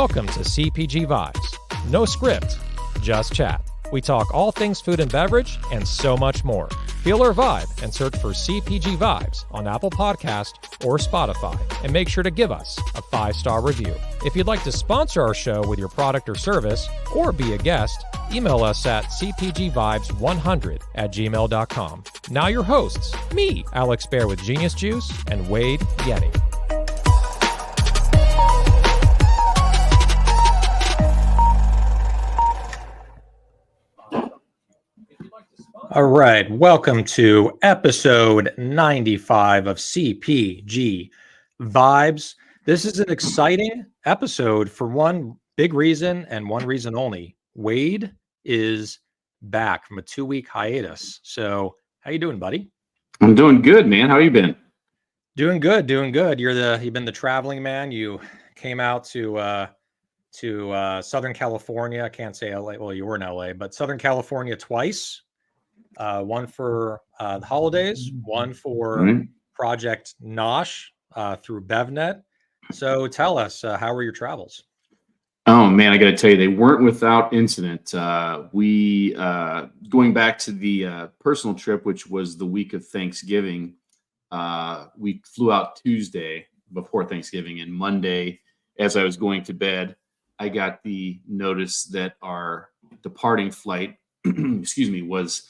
Welcome to CPG Vibes. No script, just chat. We talk all things food and beverage and so much more. Feel our vibe and search for CPG Vibes on Apple Podcast or Spotify, and make sure to give us a 5-star review. If you'd like to sponsor our show with your product or service or be a guest, email us at cpgvibes100@gmail.com. Now your hosts, me, Alex Baer with Genius Juice, and Wade Yenny. All right, welcome to episode 95 of CPG Vibes. This is an exciting episode for one big reason and one reason only. Wade is back from a 2-week hiatus. So, how you doing, buddy? I'm doing good, man. How you been? Doing good. You've been the traveling man. You came out to Southern California. I can't say LA. Well, you were in LA, but Southern California twice. One for the holidays, one for Project Nosh through BevNet. So tell us, how were your travels? Oh man, I got to tell you, they weren't without incident. We going back to the personal trip, which was the week of Thanksgiving. We flew out Tuesday before Thanksgiving, and Monday, as I was going to bed, I got the notice that our departing flight, excuse me, was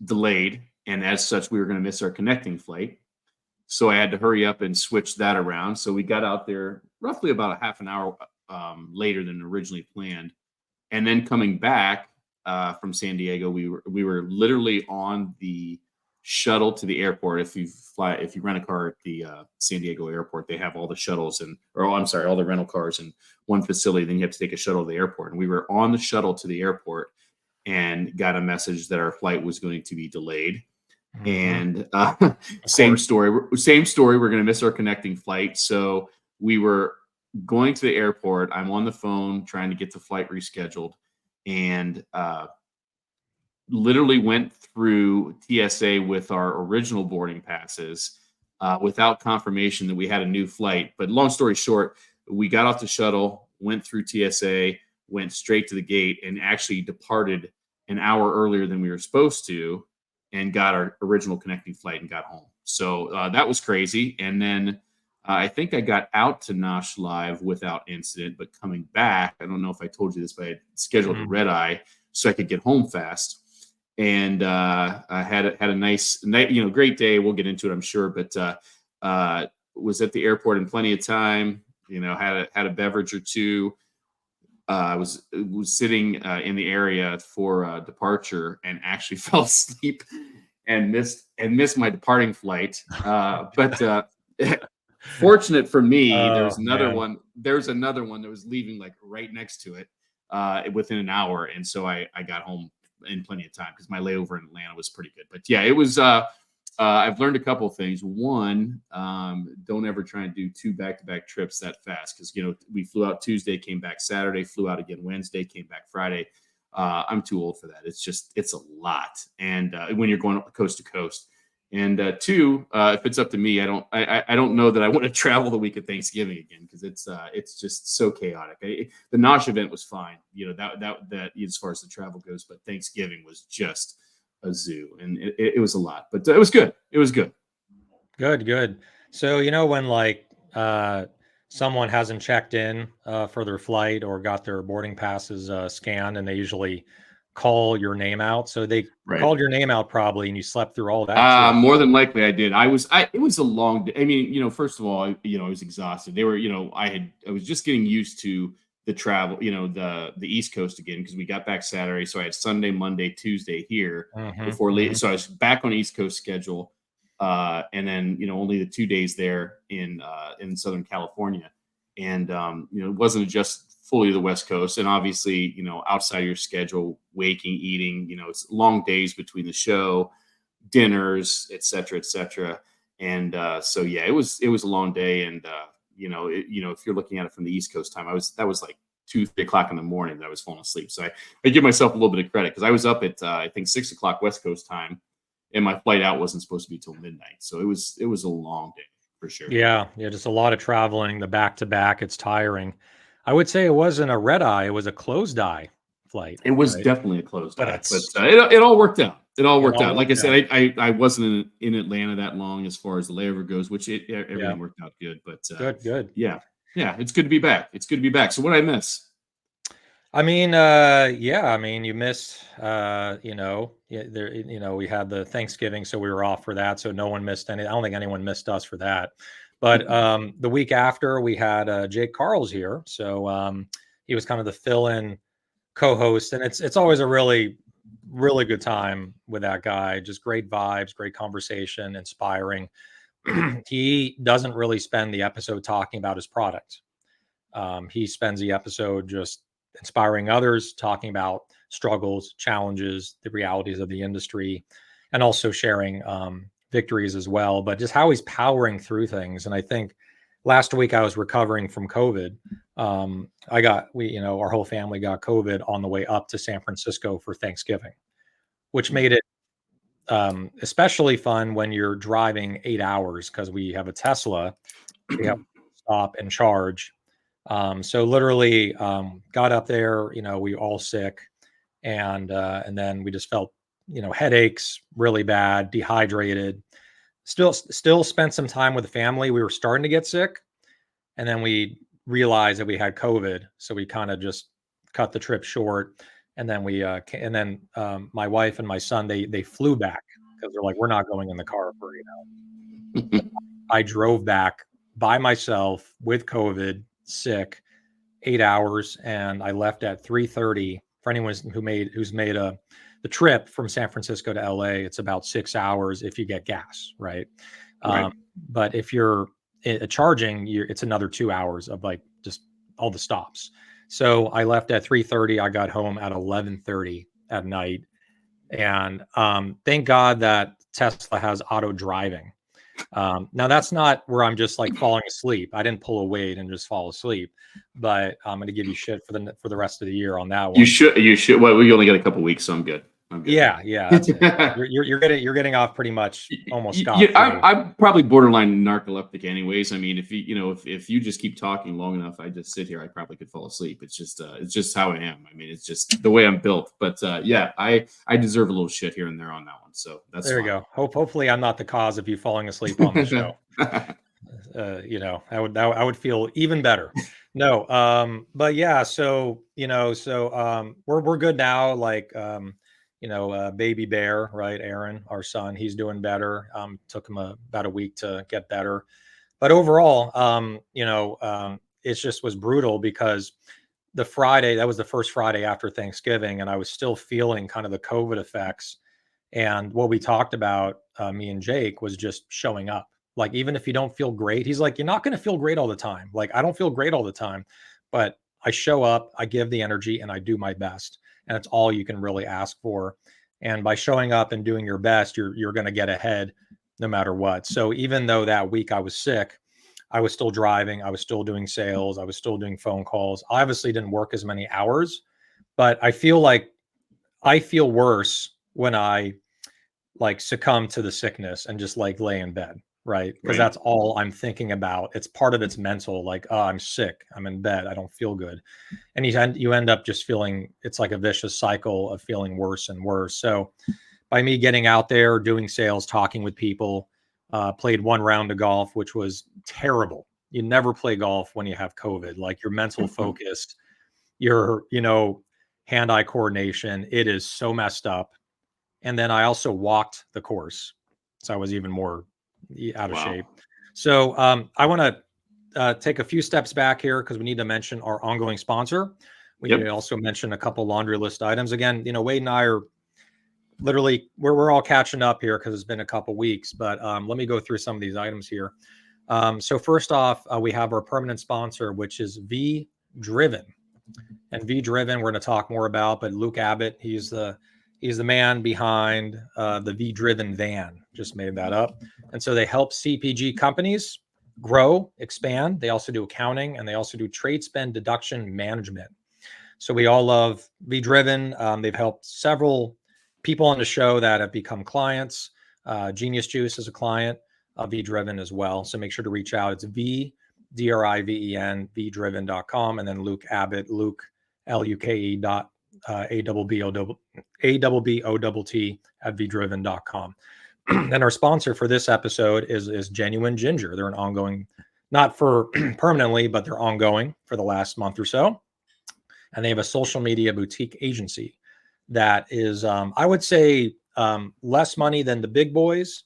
delayed, and as such, we were going to miss our connecting flight. So I had to hurry up and switch that around. So we got out there roughly about a half an hour later than originally planned. And then coming back from San Diego, we were literally on the shuttle to the airport. If you rent a car at the San Diego airport, they have all the shuttles all the rental cars in one facility. Then you have to take a shuttle to the airport. And we were on the shuttle to the airport and got a message that our flight was going to be delayed. And same story. We're going to miss our connecting flight. So we were going to the airport. I'm on the phone trying to get the flight rescheduled, and literally went through TSA with our original boarding passes without confirmation that we had a new flight. But long story short, we got off the shuttle, went through TSA, went straight to the gate, and actually departed an hour earlier than we were supposed to, and got our original connecting flight and got home. So that was crazy. And then I think I got out to Nosh Live without incident, but coming back, I don't know if I told you this, but I had scheduled a red eye so I could get home fast. And I had a nice, great day. We'll get into it, I'm sure, but was at the airport in plenty of time. Had a beverage or two. I was sitting in the area for departure, and actually fell asleep and missed my departing flight. But fortunate for me, there's another one. There's another one that was leaving like right next to it within an hour, and so I got home in plenty of time because my layover in Atlanta was pretty good. But yeah, it was. I've learned a couple of things. One, don't ever try and do 2 back-to-back trips that fast, because we flew out Tuesday, came back Saturday, flew out again Wednesday, came back Friday. I'm too old for that. It's a lot, and when you're going coast to coast. And two, if it's up to me, I don't know that I want to travel the week of Thanksgiving again, because it's just so chaotic. The Nosh event was fine, that as far as the travel goes, but Thanksgiving was just a zoo, and it was a lot, but it was good. Good. So when someone hasn't checked in for their flight or got their boarding passes scanned, and they usually call your name out, so they called your name out probably, and you slept through all that. More than likely I did. It was a long day. I mean, first of all, I was exhausted. They were, I was just getting used to the travel, the East Coast again, because we got back Saturday. So I had Sunday, Monday, Tuesday here before late. So I was back on East Coast schedule. And then, only the 2 days there in Southern California. And, it wasn't just fully the West Coast. And obviously, outside your schedule, waking, eating, it's long days between the show, dinners, et cetera, et cetera. And so, yeah, it was a long day. And, if you're looking at it from the East Coast time, that was like 2-3 o'clock in the morning that I was falling asleep. So I give myself a little bit of credit, because I was up at I think 6 o'clock West Coast time, and my flight out wasn't supposed to be till midnight. So it was a long day for sure. Yeah, just a lot of traveling, the back to back. It's tiring. I would say it wasn't a red eye; it was a closed eye flight. It was Right? definitely a closed But eye, but it's it all worked out. It all it worked all out. Like I worked out. said, I wasn't in Atlanta that long as far as the layover goes, which Yeah, everything worked out good. But good. yeah, yeah, it's good to be back. It's good to be back. So what did I miss? I mean, yeah, I mean, you missed, we had the Thanksgiving, so we were off for that. So no one missed any. I don't think anyone missed us for that. But the week after, we had Jake Carls here, so he was kind of the fill-in co-host, and it's always a really good time with that guy. Just great vibes, great conversation, inspiring. He doesn't really spend the episode talking about his product. He spends the episode just inspiring others, talking about struggles, challenges, the realities of the industry, and also sharing victories as well. But just how he's powering through things. And I think last week I was recovering from COVID. Our whole family got COVID on the way up to San Francisco for Thanksgiving, which made it especially fun when you're driving 8 hours because we have a Tesla. We have to stop and charge. So literally got up there, we all sick, and then we just felt, headaches really bad, dehydrated. Still spent some time with the family. We were starting to get sick, and then we realized that we had COVID, so we kind of just cut the trip short. And then my wife and my son they flew back because they're like, we're not going in the car for. I drove back by myself with COVID, sick, 8 hours, and I left at 3:30. For anyone who's made the trip from San Francisco to LA, it's about 6 hours if you get gas, right? Right. But if you're charging, it's another 2 hours of like just all the stops. So I left at 3:30. I got home at 11:30 at night, and thank God that Tesla has auto driving. Now that's not where I'm just like falling asleep. I didn't pull a Wade and just fall asleep, but I'm going to give you shit for the rest of the year on that one. You should. Well, we only got a couple weeks, so I'm good. Yeah, that's it. You're getting off pretty much almost scot free. I'm probably borderline narcoleptic, anyways. I mean, if you just keep talking long enough, I just sit here, I probably could fall asleep. It's just how I am. I mean, it's just the way I'm built. But yeah, I deserve a little shit here and there on that one. So that's there fine. you go. Hopefully, I'm not the cause of you falling asleep on the show. I would feel even better. No, but yeah, so we're good now. Like baby bear, right? Aaron, our son, he's doing better. Took him about a week to get better, but overall, it just was brutal because that was the first Friday after Thanksgiving, and I was still feeling kind of the COVID effects. And what we talked about, me and Jake, was just showing up. Like, even if you don't feel great, he's like, you're not going to feel great all the time. Like, I don't feel great all the time, but I show up, I give the energy, and I do my best. And it's all you can really ask for. And by showing up and doing your best, you're going to get ahead no matter what. So even though that week I was sick, I was still driving, I was still doing sales, I was still doing phone calls. I obviously didn't work as many hours, but I feel worse when I like succumb to the sickness and just like lay in bed, right? Because that's all I'm thinking about. It's part of it's mental, like, oh, I'm sick, I'm in bed, I don't feel good. And you end up just feeling, it's like a vicious cycle of feeling worse and worse. So by me getting out there, doing sales, talking with people, played one round of golf, which was terrible. You never play golf when you have COVID. Like, your mental focus, your, hand-eye coordination, it is so messed up. And then I also walked the course, so I was even more out of shape. So I want to take a few steps back here because we need to mention our ongoing sponsor. We need to also mention a couple laundry list items. Again, Wade and I are literally we're all catching up here because it's been a couple weeks. But let me go through some of these items here. So first off, we have our permanent sponsor, which is V Driven. And V Driven, we're going to talk more about. But Luke Abbott, he's the man behind the V Driven van. Just made that up. And so they help CPG companies grow, expand. They also do accounting, and they also do trade spend deduction management. So we all love V Driven. They've helped several people on the show that have become clients. Genius Juice is a client of V Driven as well. So make sure to reach out. It's V DRIVEN, VDriven.com, and then Luke Abbott, Luke, LUKE dot ABBOTT at VDriven.com. And our sponsor for this episode is Genuine Ginger. They're an ongoing, not for permanently, but they're ongoing for the last month or so. And they have a social media boutique agency that is, I would say, less money than the big boys,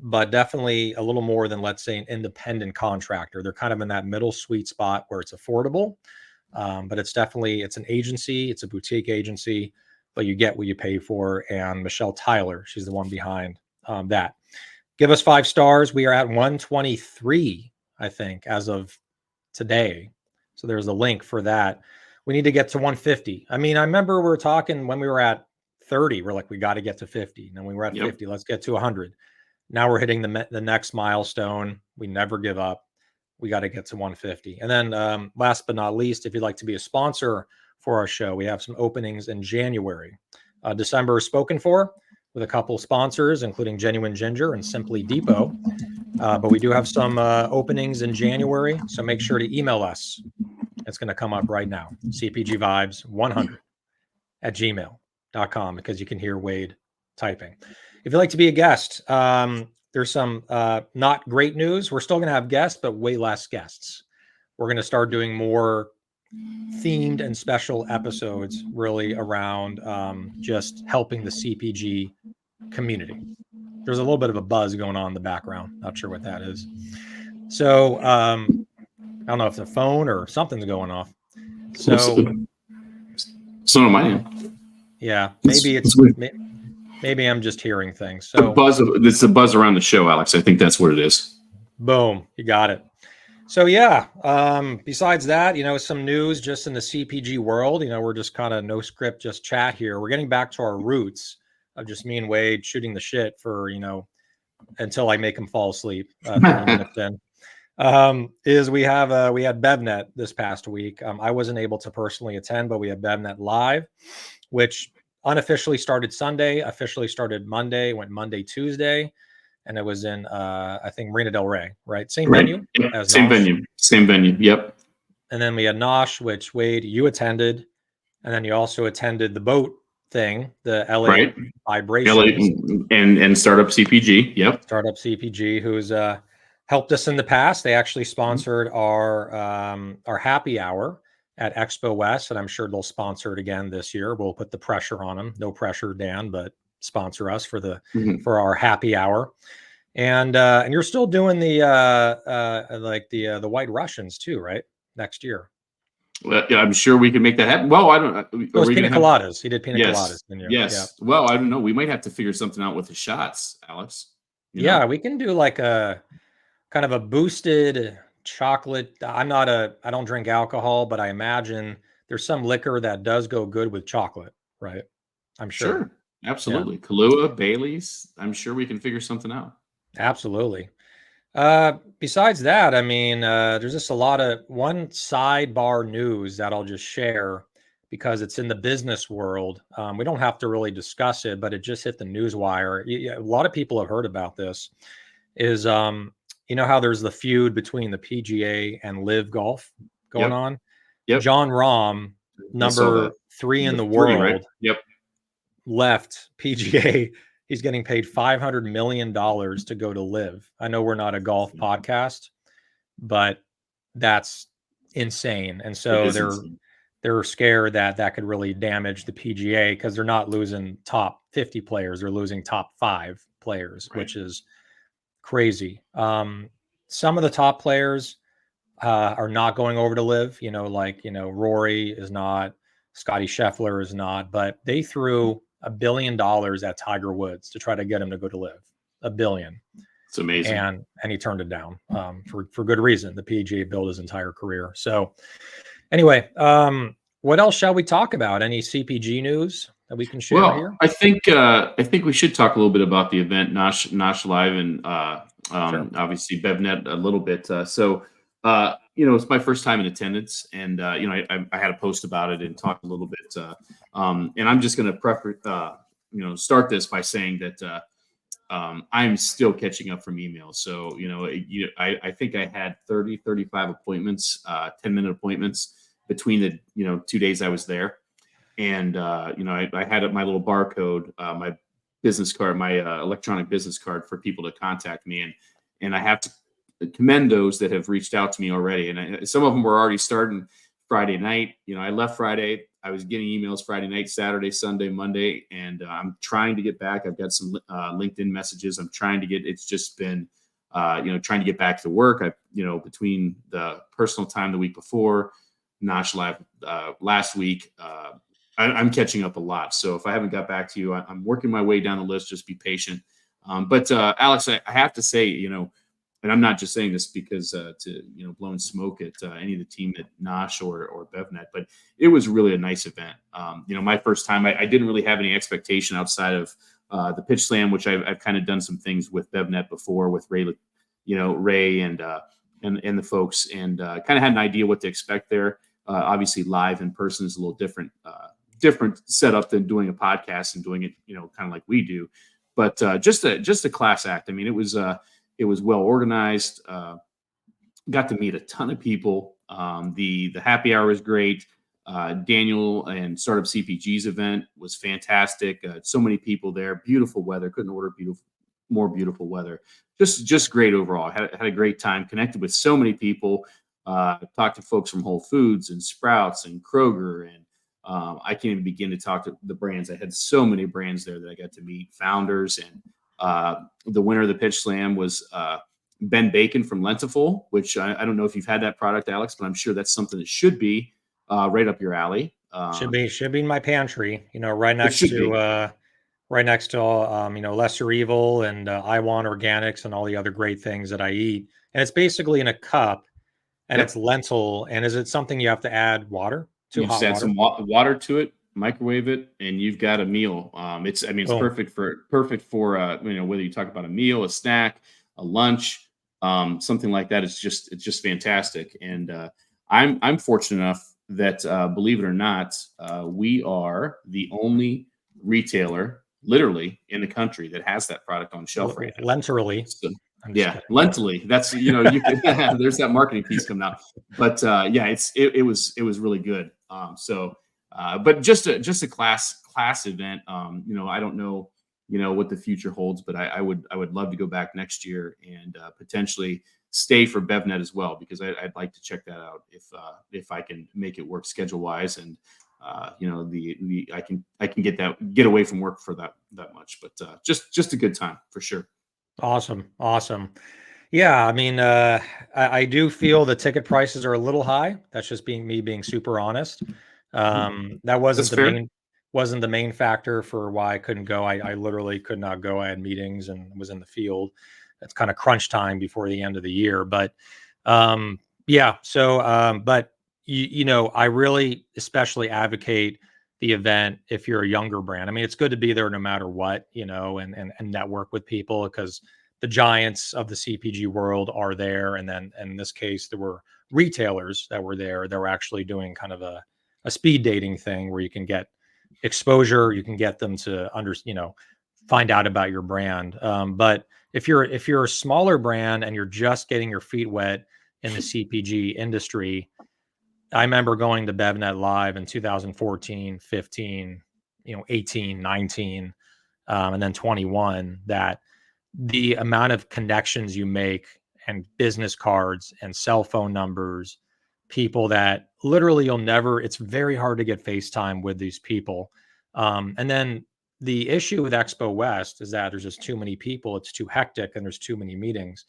but definitely a little more than, let's say, an independent contractor. They're kind of in that middle sweet spot where it's affordable, but it's an agency, it's a boutique agency, but you get what you pay for. And Michelle Tyler, she's the one behind that. Give us 5 stars. We are at 123, I think, as of today. So there's a link for that. We need to get to 150. I mean, I remember we were talking when we were at 30, we're like, we got to get to 50. And then we were at 50, let's get to 100. Now we're hitting the next milestone. We never give up. We got to get to 150. And then last but not least, if you'd like to be a sponsor for our show, we have some openings in January. December is spoken for with a couple sponsors, including Genuine Ginger and Simply Depot. But we do have some openings in January. So make sure to email us. It's going to come up right now. CPGvibes100 at gmail.com, because you can hear Wade typing. If you'd like to be a guest, there's some not great news. We're still going to have guests, but way less guests. We're going to start doing more themed and special episodes really around just helping the CPG community. There's a little bit of a buzz going on in the background. Not sure what that is. So I don't know if the phone or something's going off. So on my end. Yeah, maybe I'm just hearing things. So it's the buzz around the show, Alex. I think that's what it is. Boom, you got it. So yeah, besides that, some news just in the CPG world. We're just kind of no script, just chat here. We're getting back to our roots of just me and Wade shooting the shit for until I make him fall asleep. 30 minutes in. We had BevNet this past week. I wasn't able to personally attend, but we had BevNet live, which unofficially started Sunday, officially started Monday, went Monday, Tuesday, and it was in I think Marina Del Rey, right? Same venue as Same Nosh. venue. Yep. And then we had Nosh, which Wade, you attended, and then you also attended the boat thing, the LA Vibrations, and Startup CPG. Yep. Startup CPG, who's helped us in the past. They actually sponsored our happy hour at Expo West, and I'm sure they'll sponsor it again this year. We'll put the pressure on them. No pressure, Dan, but sponsor us for for our happy hour. And you're still doing the White Russians too, right? Next year. Well, yeah, I'm sure we can make that happen. Well, I don't know. It was pina coladas. He did pina coladas. Yes. Yeah. Well, I don't know. We might have to figure something out with the shots, Alex. Yeah, we can do like a kind of a boosted chocolate. I don't drink alcohol, but I imagine there's some liquor that does go good with chocolate, right? I'm sure. Sure. Absolutely. Yeah. Kahlua, Bailey's. I'm sure we can figure something out. Absolutely. Besides that, I mean, there's just a lot of one sidebar news that I'll just share because it's in the business world. We don't have to really discuss it, but it just hit the news wire. A lot of people have heard about this. Is how there's the feud between the PGA and Live Golf going on? Yep. John Rahm, number 3 in the world, right? Yep. left PGA. He's getting paid $500 million to go to Live. I know we're not a golf podcast, but that's insane. And so they're scared that could really damage the PGA because they're not losing top 50 players. They're losing top 5 players, right, which is crazy. Some of the top players are not going over to Live, Rory is not, Scotty Scheffler is not, but they threw $1 billion at Tiger Woods to try to get him to go to Live. $1 billion. It's amazing. And he turned it down for good reason. The PGA built his entire career. So anyway, what else shall we talk about? Any CPG news that we can share here? I think we should talk a little bit about the event, Nosh Live, and sure, obviously BevNet a little bit. It's my first time in attendance, and I had a post about it and talk a little bit. And I'm just going to start this by saying that I'm still catching up from emails. So, I think I had 30, 35 appointments, 10-minute appointments between the, 2 days I was there. And, I had my little barcode, my business card, my electronic business card for people to contact me. And I have to commend those that have reached out to me already. And some of them were already starting Friday night. I left Friday. I was getting emails Friday night, Saturday, Sunday, Monday, and I'm trying to get back. I've got some LinkedIn messages. I'm trying to get. It's just been, trying to get back to work. Between the personal time the week before, Nosh Live last week, I'm catching up a lot. So if I haven't got back to you, I'm working my way down the list. Just be patient. But Alex, I have to say, and I'm not just saying this because to blowing smoke at any of the team at Nosh or BevNet, but it was really a nice event. My first time, I didn't really have any expectation outside of the pitch slam, which I've kind of done some things with BevNet before with Ray, Ray and the folks, and kind of had an idea what to expect there. Obviously, live in person is a little different setup than doing a podcast and doing it, kind of like we do. But just a class act. I mean, it was well organized. Got to meet a ton of people. The happy hour was great. Daniel and Startup CPG's event was fantastic. So many people there. Beautiful weather. Couldn't order more beautiful weather. Just great overall. Had a great time. Connected with so many people. Talked to folks from Whole Foods and Sprouts and Kroger, and I can't even begin to talk to the brands. I had so many brands there that I got to meet, founders, and the winner of the Pitch Slam was Ben Bacon from Lentiful, which I don't know if you've had that product, Alex, but I'm sure that's something that should be right up your alley. Should be in my pantry, right next to Lesser Evil and I Want Organics and all the other great things that I eat. And it's basically in a cup, and It's lentil. And is it something you have to add water to? You just add some water to it, microwave it, and you've got a meal. It's perfect for whether you talk about a meal, a snack, a lunch, something like that. It's just fantastic. And I'm fortunate enough that believe it or not, we are the only retailer literally in the country that has that product on shelf right now. Lentilly. So, yeah, lentily. That's you can there's that marketing piece coming out. But it was really good. But just a class event. I don't know what the future holds, but I would love to go back next year and potentially stay for BevNet as well, because I'd like to check that out if I can make it work schedule wise, and I can get away from work for that much. But just a good time for sure. Awesome. Yeah, I mean, I do feel the ticket prices are a little high. That's just me being super honest. That wasn't the main factor for why I couldn't go. I literally could not go. I had meetings and was in the field. It's kind of crunch time before the end of the year. But yeah, so but I really especially advocate the event if you're a younger brand. I mean, it's good to be there no matter what, and network with people, because the giants of the CPG world are there. And then in this case, there were retailers that were there. They were actually doing kind of a speed dating thing where you can get exposure. You can get them to find out about your brand. But if you're a smaller brand and you're just getting your feet wet in the CPG industry, I remember going to BevNet Live in 2014, 15, 18, 19, and then 21, that the amount of connections you make and business cards and cell phone numbers, people that literally it's very hard to get FaceTime with these people. And then the issue with Expo West is that there's just too many people. It's too hectic and there's too many meetings.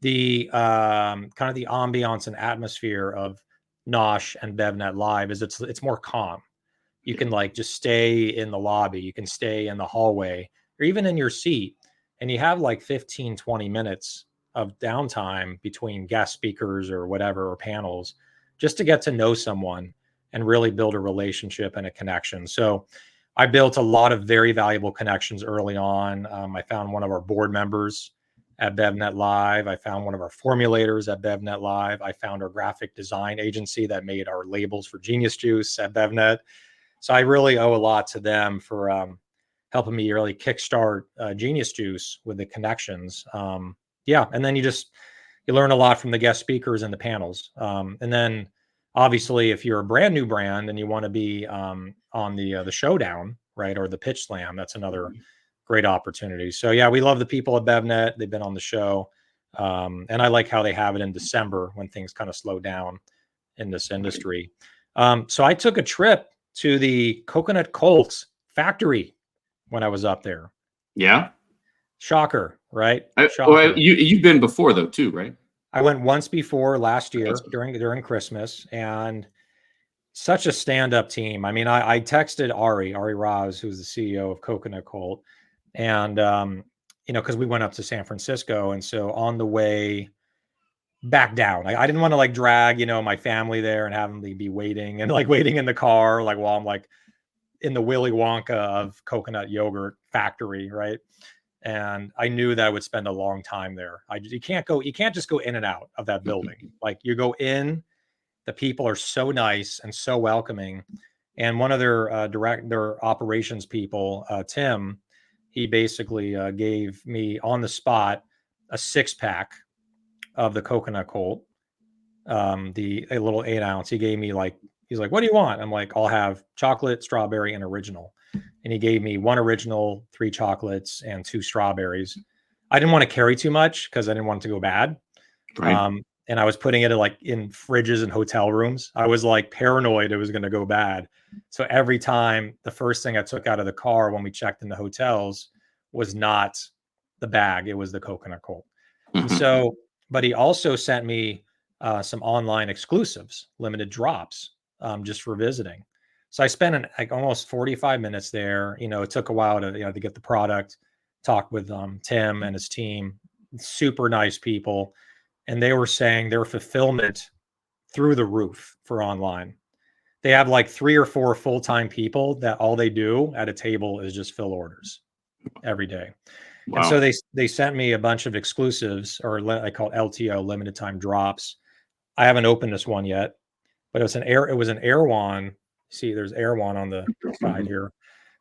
The kind of the ambiance and atmosphere of Nosh and BevNet Live is it's more calm. You can just stay in the lobby. You can stay in the hallway or even in your seat. And you have 15, 20 minutes of downtime between guest speakers or whatever, or panels, just to get to know someone and really build a relationship and a connection. So I built a lot of very valuable connections early on. I found one of our board members at BevNet Live. I found one of our formulators at BevNet Live. I found our graphic design agency that made our labels for Genius Juice at BevNet. So I really owe a lot to them for helping me really kickstart Genius Juice with the connections. Yeah, and then you learn a lot from the guest speakers and the panels. And then obviously, if you're a brand new brand and you want to be on the showdown, right, or the pitch slam, that's another great opportunity. So yeah, we love the people at BevNet. They've been on the show. And I like how they have it in December when things kind of slow down in this industry. So I took a trip to the Coconut Colt factory when I was up there. Yeah. Shocker, right? Shocker. Well, you've been before though too, right? I went once before last year during Christmas, and such a stand-up team. I mean, I texted Ari Raz, who's the CEO of Coconut Colt, and because we went up to San Francisco, and so on the way back down, I didn't want to like drag my family there and have them be waiting and like waiting in the car like while I'm like in the Willy Wonka of coconut yogurt factory, right? And I knew that I would spend a long time there. You can't just go in and out of that building. Like you go in, the people are so nice and so welcoming. And one of their operations people, Tim, he basically gave me on the spot a 6-pack of the Coconut Colt, a little 8-ounce. He gave me he's like, what do you want? I'm like, I'll have chocolate, strawberry, and original. And he gave me 1 original, 3 chocolates, and 2 strawberries. I didn't want to carry too much because I didn't want it to go bad. Right. And I was putting it in fridges and hotel rooms. I was like paranoid it was going to go bad. So every time, the first thing I took out of the car when we checked in the hotels was not the bag. It was the Coconut Colt. And so, but he also sent me some online exclusives, limited drops, just for visiting. So I spent almost 45 minutes there. It took a while to get the product, talk with Tim and his team, super nice people. And they were saying their fulfillment through the roof for online. They have like 3 or 4 full-time people that all they do at a table is just fill orders every day. Wow. And so they sent me a bunch of exclusives, or I call it LTO, limited time drops. I haven't opened this one yet, but it was an Erewhon. See, there's Erewhon on the side here.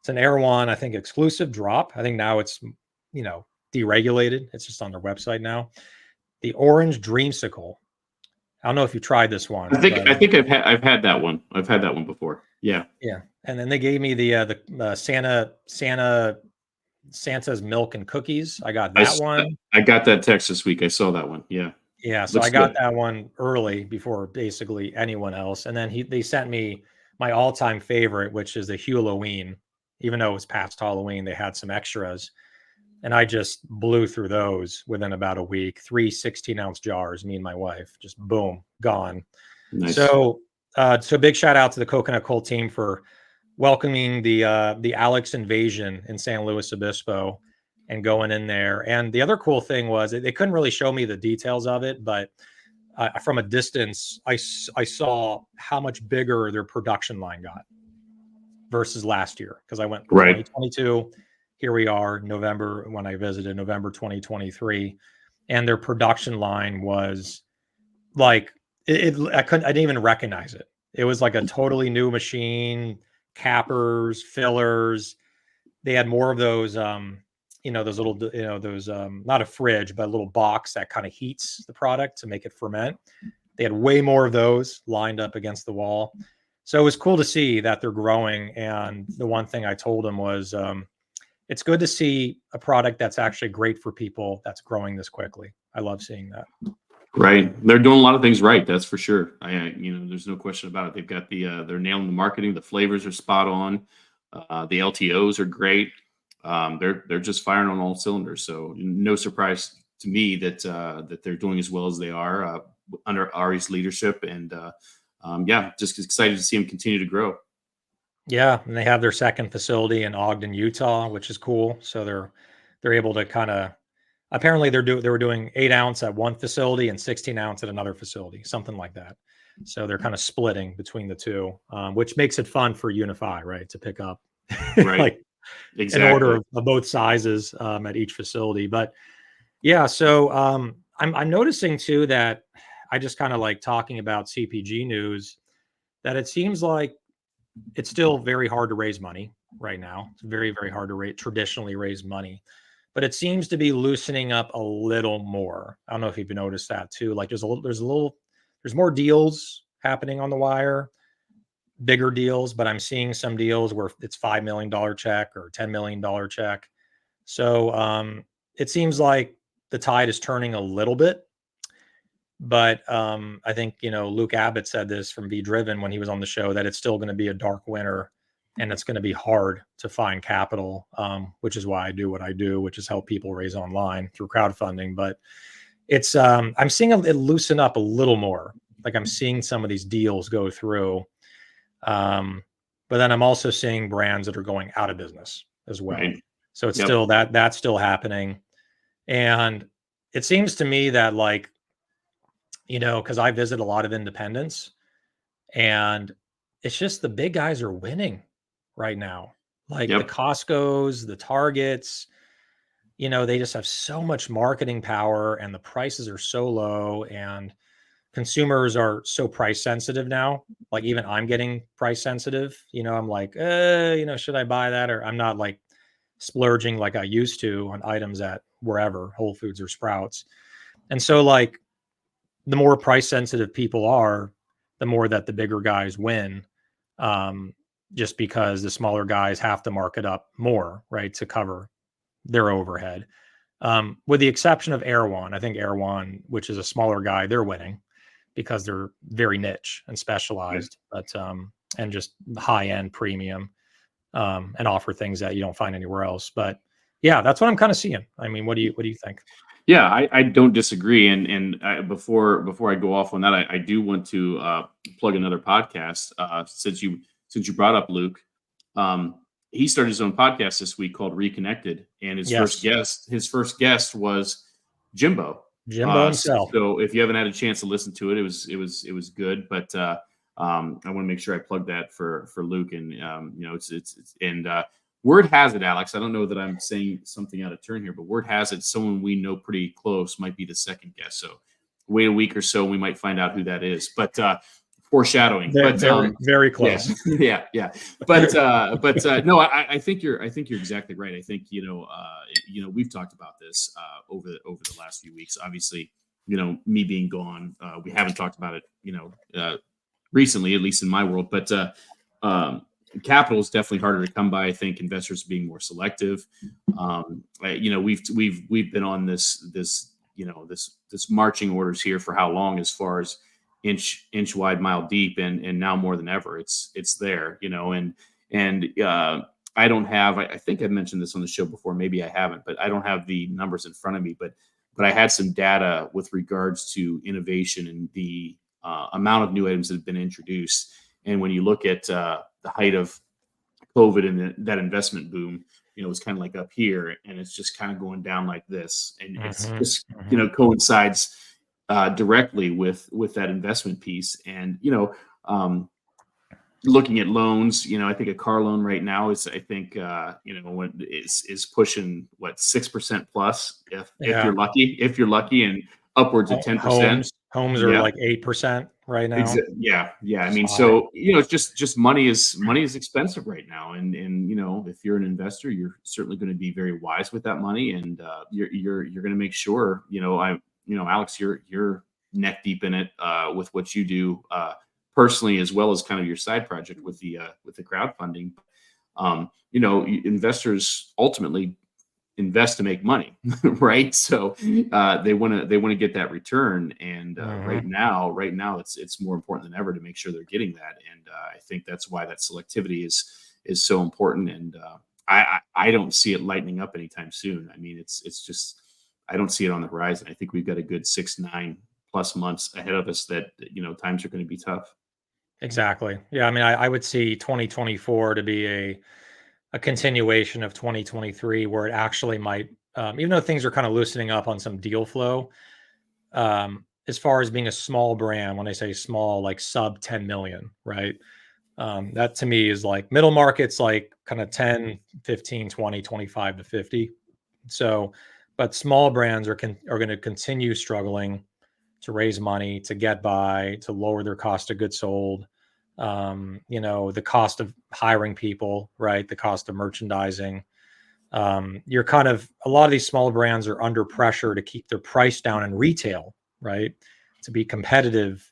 It's an Erewhon, I think, exclusive drop. I think now it's deregulated. It's just on their website now. The orange dreamsicle. I don't know if you tried this one. I think I've had that one. I've had that one before. Yeah. Yeah. And then they gave me the Santa's milk and cookies. I got that one. I got that text this week. I saw that one. Yeah. Yeah. So I got that one early before basically anyone else. And then they sent me my all-time favorite, which is the Halloween. Even though it was past Halloween, they had some extras. And I just blew through those within about a week. 3 16-ounce jars, me and my wife, just boom, gone. Nice. So big shout out to the Coconut Colt team for welcoming the Alex Invasion in San Luis Obispo and going in there. And the other cool thing was they couldn't really show me the details of it, but from a distance, I saw how much bigger their production line got versus last year, because I went 2022. Here we are, November, when I visited, November 2023, and their production line was like I didn't even recognize it. It was like a totally new machine, cappers, fillers. They had more of those, those little, not a fridge, but a little box that kind of heats the product to make it ferment. They had way more of those lined up against the wall. So it was cool to see that they're growing. And the one thing I told them was, it's good to see a product that's actually great for people that's growing this quickly. I love seeing that. Right. They're doing a lot of things right. That's for sure. There's no question about it. They've got they're nailing the marketing. The flavors are spot on. The LTOs are great. They're just firing on all cylinders. So no surprise to me that they're doing as well as they are under Ari's leadership. And just excited to see them continue to grow. Yeah, and they have their second facility in Ogden, Utah, which is cool. So they're able to kind of, apparently they were doing 8-ounce at one facility and 16-ounce at another facility, something like that. So they're kind of splitting between the two, which makes it fun for Unify, right, to pick up like exactly. An order of both sizes at each facility. But yeah, so I'm noticing too that I just kind of like talking about CPG news, that it seems like it's still very hard to raise money. right now. It's very, very hard to traditionally raise money, but it seems to be loosening up a little more. I don't know if you've noticed that too. Like there's more deals happening on the wire, bigger deals, but I'm seeing some deals where it's $5 million check or $10 million check. So it seems like the tide is turning a little bit. But I think, Luke Abbott said this from Be Driven when he was on the show, that it's still going to be a dark winter and it's going to be hard to find capital, which is why I do what I do, which is help people raise online through crowdfunding. But it's I'm seeing it loosen up a little more. Like I'm seeing some of these deals go through. But then I'm also seeing brands that are going out of business as well. Right. So it's still that's still happening. And it seems to me that because I visit a lot of independents and it's just the big guys are winning right now. Like the Costco's, the Targets, they just have so much marketing power and the prices are so low and consumers are so price sensitive now. Like even I'm getting price sensitive, I'm like, should I buy that? Or I'm not like splurging like I used to on items at wherever, Whole Foods or Sprouts. And so the more price sensitive people are, the more that the bigger guys win, just because the smaller guys have to mark it up more, right, to cover their overhead. With the exception of Erewhon, I think Erewhon, which is a smaller guy, they're winning because they're very niche and specialized, but and just high end premium, and offer things that you don't find anywhere else. But yeah, that's what I'm kind of seeing. I mean, what do you think? Yeah, I don't disagree. And before I go off on that, I do want to plug another podcast. Since you brought up Luke, he started his own podcast this week called Reconnected, and his first guest was Jimbo. Jimbo himself. So if you haven't had a chance to listen to it, it was good. But I want to make sure I plug that for Luke, and word has it, Alex, I don't know that I'm saying something out of turn here, but word has it someone we know pretty close might be the second guest. So wait a week or so, we might find out who that is. But foreshadowing. Very close. Yeah. But no, I think you're exactly right. I think we've talked about this over the last few weeks. Obviously, me being gone, we haven't talked about it, recently, at least in my world. But capital is definitely harder to come by. I think investors are being more selective. We've been on this marching orders here for how long, as far as inch wide, mile deep, and now more than ever, it's there. I don't have. I think I've mentioned this on the show before. Maybe I haven't, but I don't have the numbers in front of me. But I had some data with regards to innovation and the amount of new items that have been introduced. And when you look at the height of COVID and that investment boom, it's kind of like up here, and it's just kind of going down like this, and it's just coincides directly with that investment piece. And looking at loans, I think a car loan right now is, I think is pushing 6% plus if you're lucky, and upwards of 10%. Homes are like 8% right now. Yeah. I mean, so it's just money is expensive right now, and if you're an investor, you're certainly going to be very wise with that money, and you're going to make sure Alex, you're neck deep in it with what you do personally, as well as kind of your side project with the crowdfunding. Investors ultimately invest to make money, right? So they want to get that return, and right now it's more important than ever to make sure they're getting that. And I think that's why that selectivity is so important. And I don't see it lightening up anytime soon. I mean, it's just, I don't see it on the horizon. I think we've got a good 6-9 plus months ahead of us that times are going to be tough. Exactly. Yeah. I mean, I would see 2024 to be a continuation of 2023, where it actually might, even though things are kind of loosening up on some deal flow, as far as being a small brand, when I say small, like sub 10 million, right? That to me is like middle markets, like kind of 10, 15, 20, 25 to 50. So, but small brands are going to continue struggling to raise money, to get by, to lower their cost of goods sold. the cost of hiring people, right? The cost of merchandising. You're kind of, a lot of these small brands are under pressure to keep their price down in retail, right? To be competitive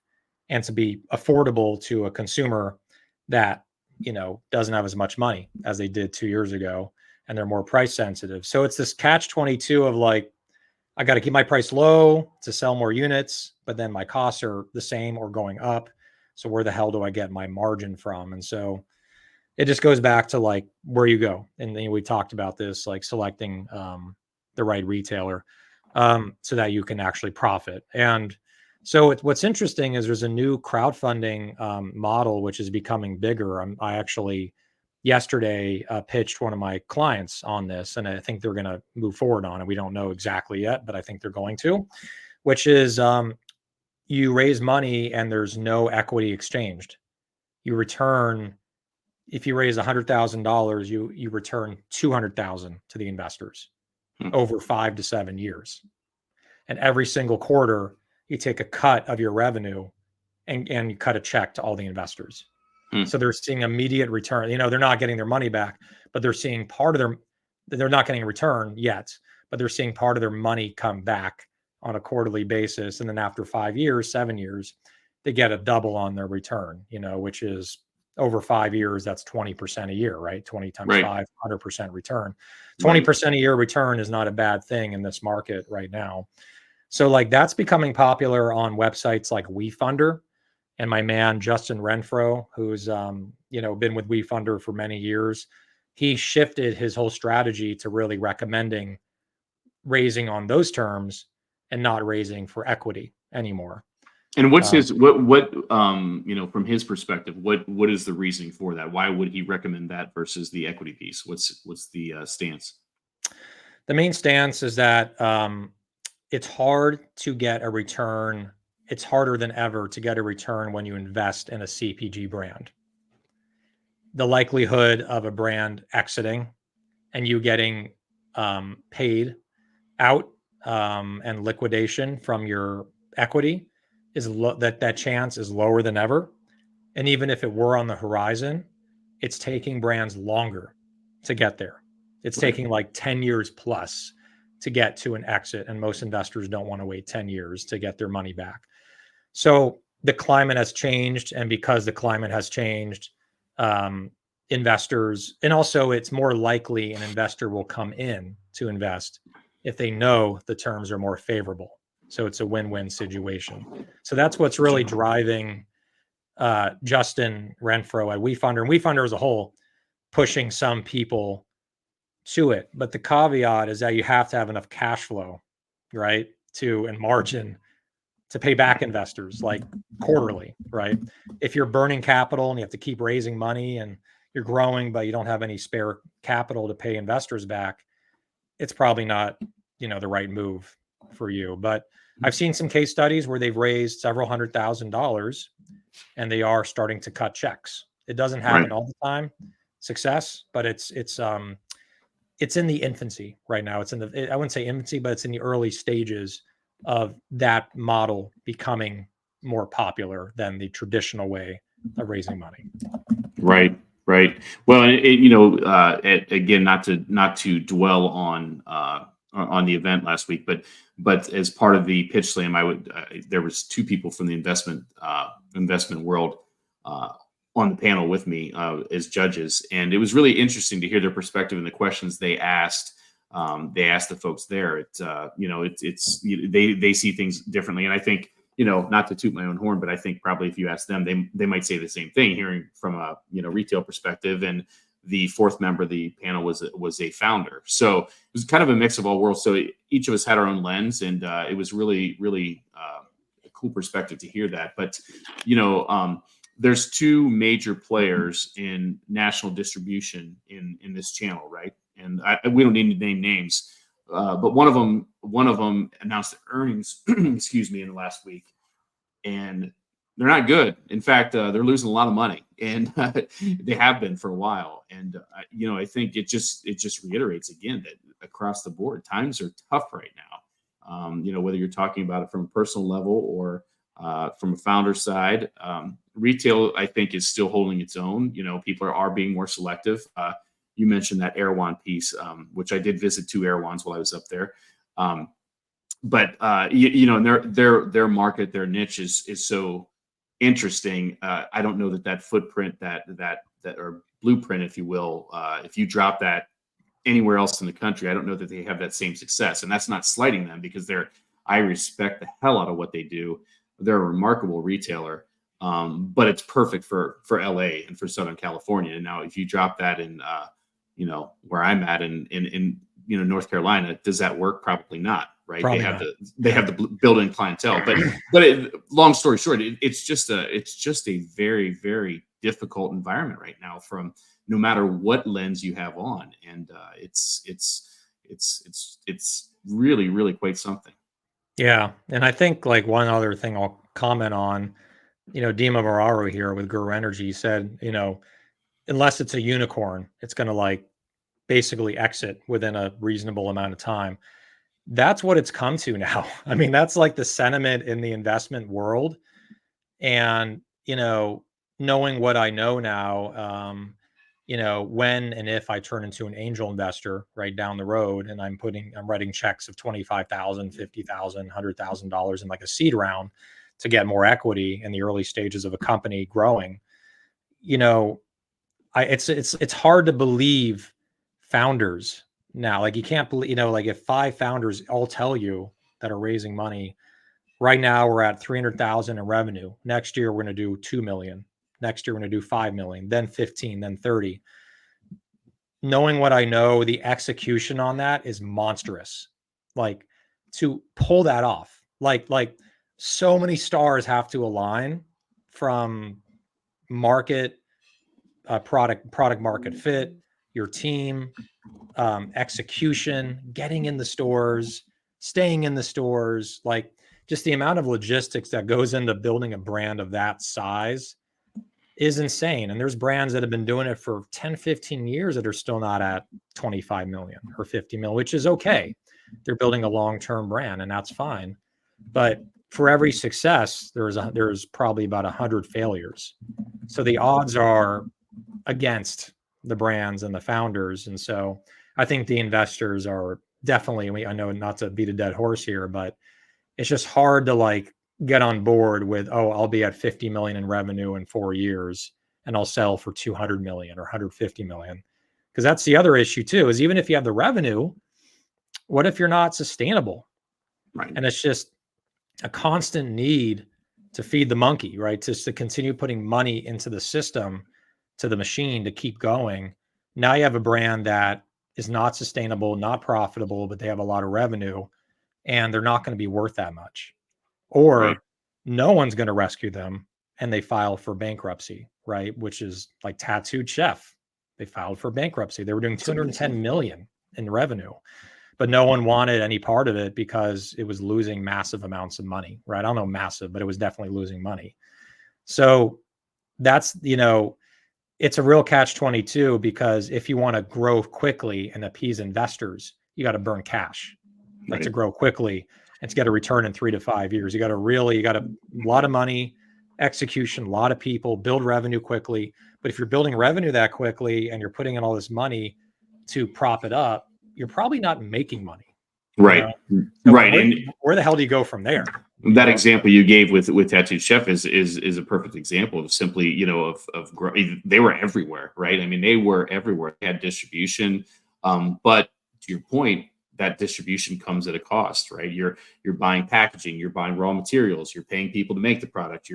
and to be affordable to a consumer that, doesn't have as much money as they did 2 years ago, and they're more price sensitive. So it's this catch 22 of like, I got to keep my price low to sell more units, but then my costs are the same or going up. So where the hell do I get my margin from? And so it just goes back to like where you go. And then we talked about this, like selecting the right retailer so that you can actually profit. And so what's interesting is there's a new crowdfunding model, which is becoming bigger. I actually yesterday pitched one of my clients on this, and I think they're going to move forward on it. We don't know exactly yet, but I think they're going to, which is you raise money and there's no equity exchanged. You return, if you raise $100,000, you return 200,000 to the investors over 5 to 7 years. And every single quarter, you take a cut of your revenue and you cut a check to all the investors. So they're seeing immediate return. They're not getting their money back, but they're seeing they're not getting a return yet, but they're seeing part of their money come back on a quarterly basis. And then after 5 years, 7 years, they get a double on their return, which is over 5 years, that's 20% a year, right? 20 times Right. 5, 100% return. 20% a year return is not a bad thing in this market right now. So like that's becoming popular on websites like WeFunder. And my man, Justin Renfro, who's, been with WeFunder for many years, he shifted his whole strategy to really recommending raising on those terms and not raising for equity anymore. And what's his from his perspective, what is the reasoning for that? Why would he recommend that versus the equity piece? What's the stance? The main stance is that it's hard to get a return. It's harder than ever to get a return when you invest in a CPG brand. The likelihood of a brand exiting and you getting paid out and liquidation from your equity is that chance is lower than ever. And even if it were on the horizon, it's taking brands longer to get there. It's taking like 10 years plus to get to an exit. And most investors don't want to wait 10 years to get their money back. So the climate has changed. And because the climate has changed, investors, and also it's more likely an investor will come in to invest if they know the terms are more favorable. So it's a win-win situation. So that's what's really driving Justin Renfro at WeFunder, and WeFunder as a whole, pushing some people to it. But the caveat is that you have to have enough cash flow, right, and margin to pay back investors like quarterly, right? If you're burning capital and you have to keep raising money and you're growing, but you don't have any spare capital to pay investors back, it's probably not, the right move for you. But I've seen some case studies where they've raised several $100,000 and they are starting to cut checks. It doesn't happen all the time, success, but it's in the infancy right now. I wouldn't say infancy, but it's in the early stages of that model becoming more popular than the traditional way of raising money. Right. Well, again, not to dwell on the event last week, but as part of the pitch slam, there was two people from the investment world on the panel with me as judges, and it was really interesting to hear their perspective and the questions they asked. They asked the folks there. They see things differently, and I think, not to toot my own horn, but I think probably if you ask them, they might say the same thing. Hearing from a retail perspective, and the fourth member of the panel was a founder, so it was kind of a mix of all worlds. So each of us had our own lens, and it was really a cool perspective to hear that. But there's two major players in national distribution in this channel, right? And we don't need to name names, but one of them announced their earnings, excuse me, in the last week, and they're not good. In fact, they're losing a lot of money, and they have been for a while. And I think it just reiterates again that across the board, times are tough right now. Whether you're talking about it from a personal level or From a founder side, retail, I think, is still holding its own. People are being more selective. You mentioned that Erewhon piece, which I did visit 2 Erewhons while I was up there. But and their market, their niche is so interesting. I don't know that footprint, that or blueprint, if you will, if you drop that anywhere else in the country, I don't know that they have that same success. And that's not slighting them, because I respect the hell out of what they do. They're a remarkable retailer, but it's perfect for LA and for Southern California. And now, if you drop that in, where I'm at in North Carolina, does that work? Probably not. Right? Probably they have the built-in clientele, but long story short, it's just a very, very difficult environment right now, from no matter what lens you have on, and it's really, really quite something. Yeah, and I think like one other thing I'll comment on, Dima Moraru here with Guru Energy said, unless it's a unicorn, it's going to like basically exit within a reasonable amount of time. That's what it's come to now. I mean, that's like the sentiment in the investment world. And, knowing what I know now, when and if I turn into an angel investor right down the road, and I'm writing checks of $25,000, $50,000, $100,000 in like a seed round to get more equity in the early stages of a company growing, it's hard to believe founders now. Like, you can't believe, like if 5 founders all tell you that are raising money right now, we're at 300,000 in revenue. Next year, we're going to do 2 million. Next year, we're going to do 5 million, then 15, then 30. Knowing what I know, the execution on that is monstrous. Like, to pull that off, like so many stars have to align, from market, product market fit, your team, execution, getting in the stores, staying in the stores, like just the amount of logistics that goes into building a brand of that size is insane. And there's brands that have been doing it for 10, 15 years that are still not at 25 million or 50 million, which is okay. They're building a long-term brand, and that's fine. But for every success, there's probably about 100 failures. So the odds are against the brands and the founders. And so I think the investors are definitely, I know not to beat a dead horse here, but it's just hard to like get on board with, oh, I'll be at 50 million in revenue in 4 years and I'll sell for 200 million or 150 million. Because that's the other issue too, is even if you have the revenue, what if you're not sustainable? Right. And it's just a constant need to feed the monkey, right? Just to continue putting money into the system, to the machine, to keep going. Now you have a brand that is not sustainable, not profitable, but they have a lot of revenue, and they're not going to be worth that much. Or Right. no one's going to rescue them, and they file for bankruptcy, right? Which is like Tattooed Chef. They filed for bankruptcy. They were doing 210 million in revenue, but no one wanted any part of it because it was losing massive amounts of money, right? I don't know massive, but it was definitely losing money. So that's, it's a real catch-22, because if you want to grow quickly and appease investors, you got to burn cash, like, to grow quickly and to get a return in 3 to 5 years. You got a lot of money, execution, a lot of people, build revenue quickly. But if you're building revenue that quickly and you're putting in all this money to prop it up, you're probably not making money. Right. So right. Where the hell do you go from there? That example you gave with Tattooed Chef is a perfect example of simply, of they were everywhere, right? I mean, they were everywhere. They had distribution, but to your point, that distribution comes at a cost, right? You're buying packaging, you're buying raw materials, you're paying people to make the product,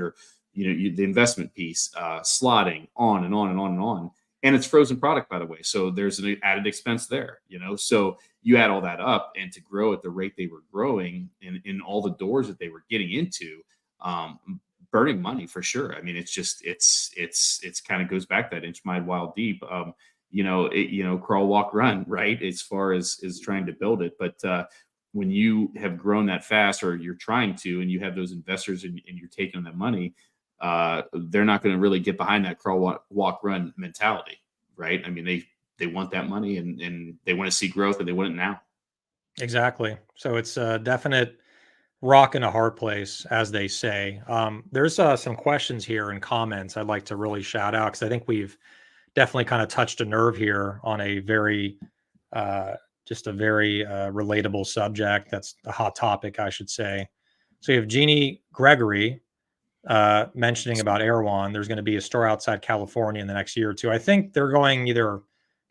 the investment piece, slotting, on and on and on and on. And it's frozen product, by the way. So there's an added expense there, so you add all that up, and to grow at the rate they were growing in all the doors that they were getting into, burning money for sure. I mean, it's kind of goes back that inch wide, mile deep, crawl, walk, run, right? As far as trying to build it. But when you have grown that fast, or you're trying to, and you have those investors and you're taking that money, they're not going to really get behind that crawl, walk, run mentality, right? I mean, they want that money, and they want to see growth, and they want it now. Exactly. So it's a definite rock in a hard place, as they say. There's some questions here and comments I'd like to really shout out because I think we've definitely kind of touched a nerve here on a very, uh, just a very relatable subject. That's a hot topic, I should say. So you have Jeannie Gregory mentioning about Erewhon. There's going to be a store outside California in the next year or two. I think they're going either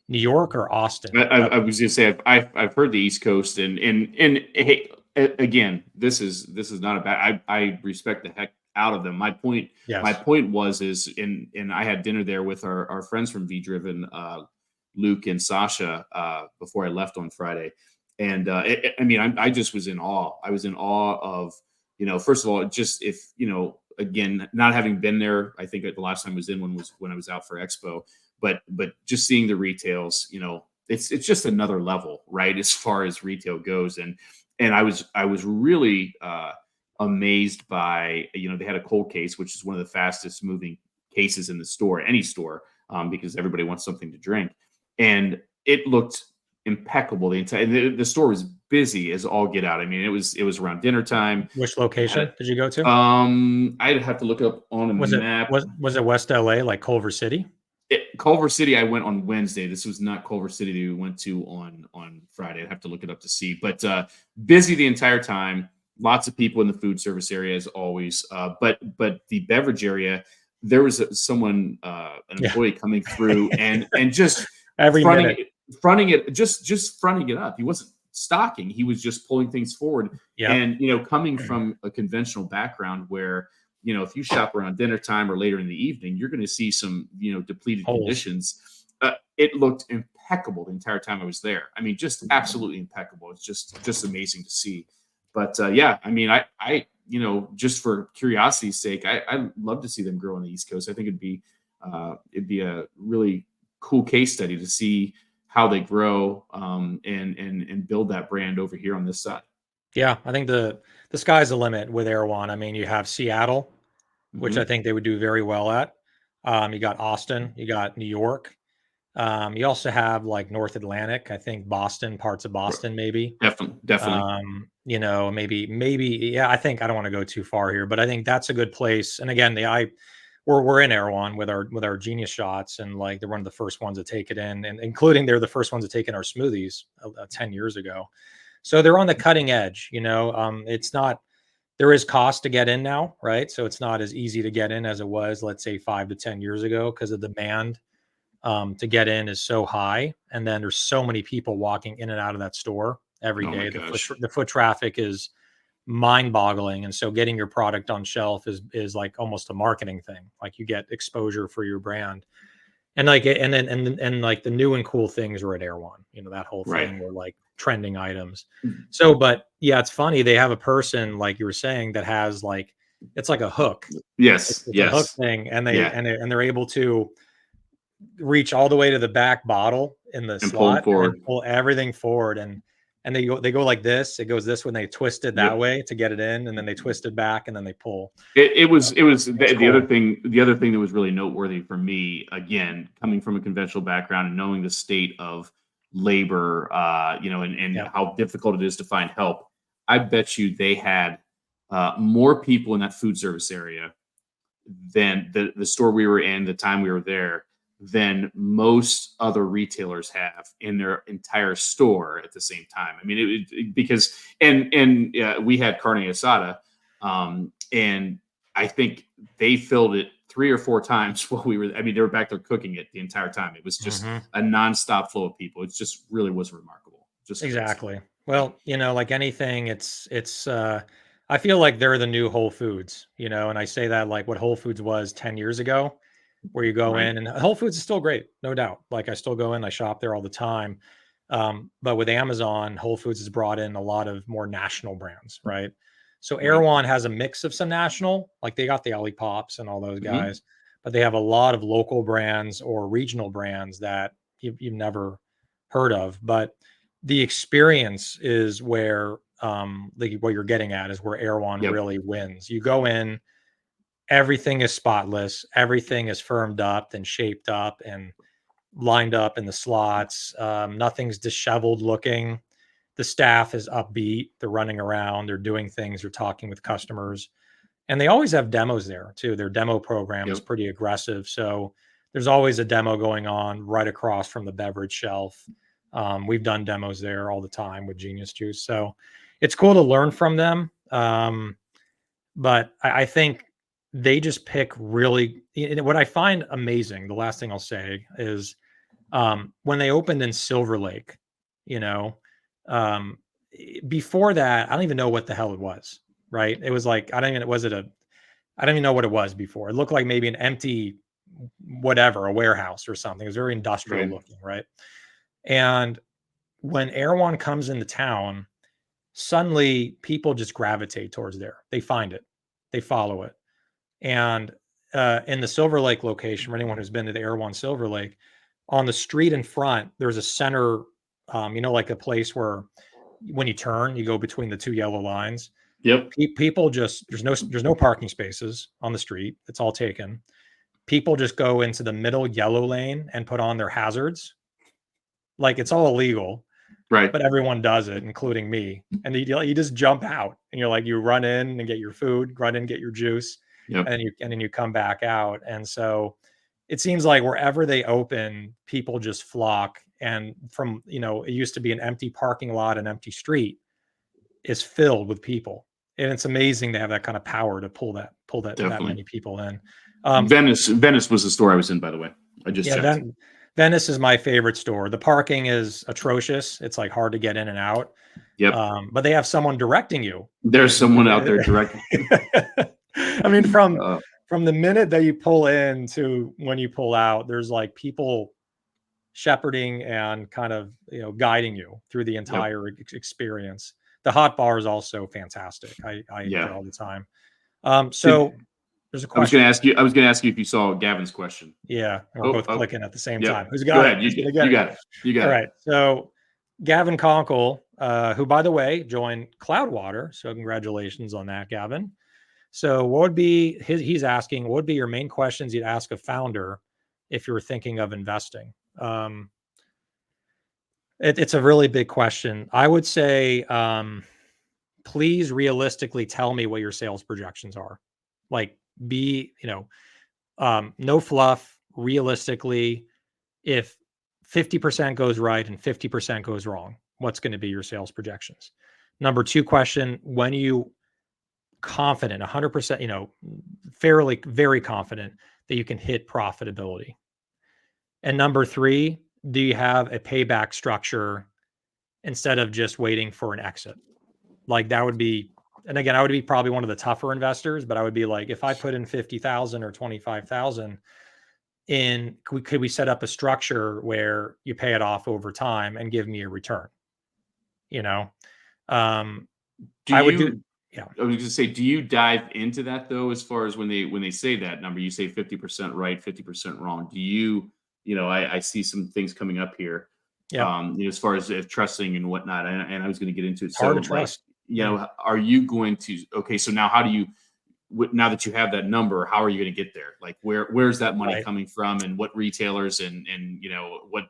New York or Austin. I was going to say I've heard the East Coast and hey, again, this is not a bad. I respect the heck out of them. My Yes. point was is and I had dinner there with our friends from V Driven, Luke and Sasha, before I left on Friday, and I mean I just was in awe. I was in awe of, first of all, just if again, not having been there, I think the last time I was in one was when I was out for Expo, but just seeing the retails, it's just another level, right, as far as retail goes. And I was really amazed by, they had a cold case, which is one of the fastest moving cases in the store, any store, because everybody wants something to drink, and it looked impeccable. The store was busy as all get out. I mean, it was around dinner time. Which location did you go to? I'd have to look up on a Was it map. was it West LA, like Culver City? Culver City, I went on Wednesday. This was not Culver City that we went to on Friday. I'd have to look it up to see. But busy the entire time. Lots of people in the food service area as always. But the beverage area, there was someone, an employee coming through and just Every minute. fronting it, just fronting it up. He wasn't stocking. He was just pulling things forward. Yeah. And coming from a conventional background where if you shop around dinner time or later in the evening, you're going to see some, depleted Holes. conditions. It looked impeccable the entire time I was there. I mean, just absolutely impeccable. It's just amazing to see. But yeah, I mean, I just for curiosity's sake, I'd love to see them grow on the East Coast. I think it'd be a really cool case study to see how they grow and build that brand over here on this side. Yeah, I think the sky's the limit with Erewhon. I mean, you have Seattle, which I think they would do very well at. You got Austin, you got New York. You also have like North Atlantic, I think Boston, parts of Boston, maybe. Definitely. Maybe, yeah, I think I don't want to go too far here, but I think that's a good place. And again, we're in Erewhon with our Genius shots, and like they're one of the first ones to take it in, and including they're the first ones to take in our smoothies 10 years ago. So they're on the cutting edge, it's not, there is cost to get in now, right? So it's not as easy to get in as it was, let's say 5 to 10 years ago, because the demand to get in is so high. And then there's so many people walking in and out of that store every day. The foot traffic is mind boggling. And so getting your product on shelf is like almost a marketing thing. Like you get exposure for your brand. And like, and like the new and cool things are at Erewhon, that whole thing were like trending items. So, but yeah, it's funny. They have a person, like you were saying, that has like, it's like a hook. Yes. It's a hook thing. And they're able to reach all the way to the back bottle in the slot and pull everything forward. And they go like this. It goes this when they twist it that way to get it in, and then they twist it back and then they pull. It was the other thing that was really noteworthy for me, again, coming from a conventional background and knowing the state of labor, and how difficult it is to find help. I bet you they had more people in that food service area than the store we were in, the time we were there, than most other retailers have in their entire store at the same time. I mean, because we had carne asada, and I think they filled it 3 or 4 times while we were. I mean, they were back there cooking it the entire time. It was just a nonstop flow of people. It just really was remarkable. Just exactly. Crazy. Well, like anything, it's. I feel like they're the new Whole Foods, and I say that like what Whole Foods was 10 years ago. Where you go in, and Whole Foods is still great, no doubt. Like I still go in, I shop there all the time. But with Amazon, Whole Foods has brought in a lot of more national brands, right? So Erewhon has a mix of some national, like they got the Ollipops and all those guys, but they have a lot of local brands or regional brands that you've never heard of. But the experience is where what you're getting at is where Erewhon really wins. You go in, everything is spotless. Everything is firmed up and shaped up and lined up in the slots. Nothing's disheveled looking. the staff is upbeat. They're running around, they're doing things, they're talking with customers. And they always have demos there too. Their demo program is Yep. pretty aggressive. So there's always a demo going on right across from the beverage shelf. We've done demos there all the time with Genius Juice. So it's cool to learn from them. But I think they just pick really, what I find amazing, the last thing I'll say is when they opened in Silver Lake, you know, um, before that, I don't even know what the hell it was, right? It was like, I don't even know what it was before. It looked like maybe an empty, whatever, a warehouse or something. It was very industrial Right. looking, right? And when Erewhon comes into town, suddenly people just gravitate towards there. They find it, they follow it. And in the Silver Lake location, for anyone who's been to the Erewhon Silver Lake, on the street in front, there's a center, like a place where when you turn, you go between the two yellow lines. Yep. People just, there's no parking spaces on the street. It's all taken. People just go into the middle yellow lane and put on their hazards. Like it's all illegal, Right. but everyone does it, including me. And you just jump out and you're like, you run in and get your food, run in, get your juice, Yep. and then you come back out. And so it seems like wherever they open, people just flock. And from, it used to be an empty parking lot, an empty street is filled with people. And it's amazing to have that kind of power to pull that Definitely. many people in. Venice was the store I was in, by the way. I just checked. Venice is my favorite store. The parking is atrocious. It's like hard to get in and out. Yep. But they have someone directing you. There's someone out there directing. I mean, from the minute that you pull in to when you pull out, there's like people shepherding and kind of, guiding you through the entire experience. The hot bar is also fantastic. I eat there all the time. So there's a question. I was going to ask you if you saw Gavin's question. Yeah. We're both clicking at the same time. Who's got it? You got it. All right. So Gavin Conkle, who, by the way, joined Cloudwater. So congratulations on that, Gavin. So what would be he's asking, what would be your main questions you'd ask a founder if you were thinking of investing? It's a really big question. I would say, please realistically tell me what your sales projections are. Like no fluff, realistically, if 50% goes right and 50% goes wrong, what's going to be your sales projections? Number two question, when you confident, 100%, fairly, very confident that you can hit profitability. And number three, do you have a payback structure instead of just waiting for an exit? Like that would be, and again, I would be probably one of the tougher investors, but I would be like, if I put in 50,000 or 25,000 in, could we set up a structure where you pay it off over time and give me a return? I was going to say, do you dive into that though? As far as when they say that number, you say 50% right, 50% wrong. Do you, I see some things coming up here. Yeah. As far as if trusting and whatnot, and I was going to get into it. It's hard to trust. Are you going to, okay, so now how do you, now that you have that number, how are you going to get there? Like where's that money coming from, and what retailers and what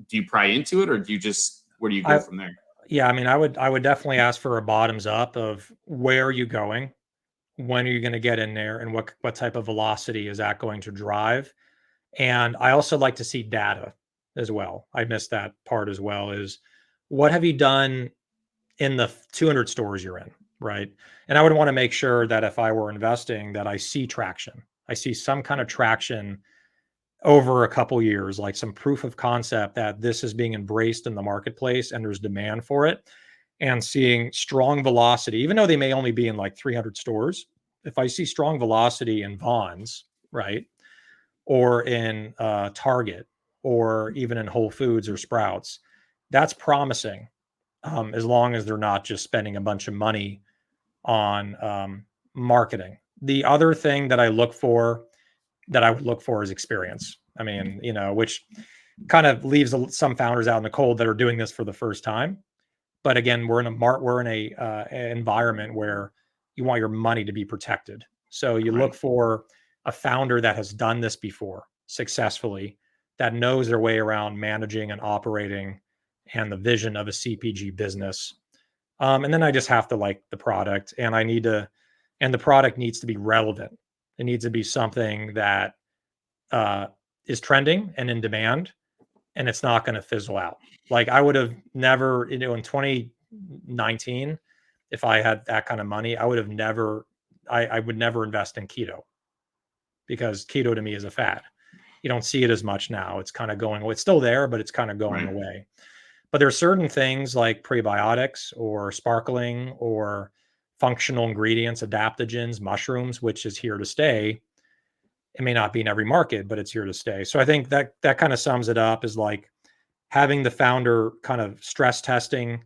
do you pry into it, or do you just, where do you go from there? Yeah. I mean, I would definitely ask for a bottoms up of where are you going? When are you going to get in there? And what type of velocity is that going to drive? And I also like to see data as well. I missed that part as well, is what have you done in the 200 stores you're in, right? And I would want to make sure that if I were investing, that I see traction. I see some kind of traction over a couple years, like some proof of concept that this is being embraced in the marketplace and there's demand for it, and seeing strong velocity, even though they may only be in like 300 stores. If I see strong velocity in Vons, right, or in Target, or even in Whole Foods or Sprouts, that's promising, as long as they're not just spending a bunch of money on marketing. The other thing that I would look for is experience. I mean, which kind of leaves some founders out in the cold that are doing this for the first time. But again, we're in a environment where you want your money to be protected. So you look for a founder that has done this before successfully, that knows their way around managing and operating and the vision of a CPG business. And then I just have to like the product, and the product needs to be relevant. It needs to be something that is trending and in demand, and it's not going to fizzle out. Like I would have never, in 2019, if I had that kind of money, I would have never, I would never invest in keto, because keto to me is a fad. You don't see it as much now. It's kind of going away. It's still there, but it's kind of going away. But there are certain things like prebiotics or sparkling or functional ingredients, adaptogens, mushrooms, which is here to stay. It may not be in every market, but it's here to stay. So I think that kind of sums it up, is like having the founder kind of stress testing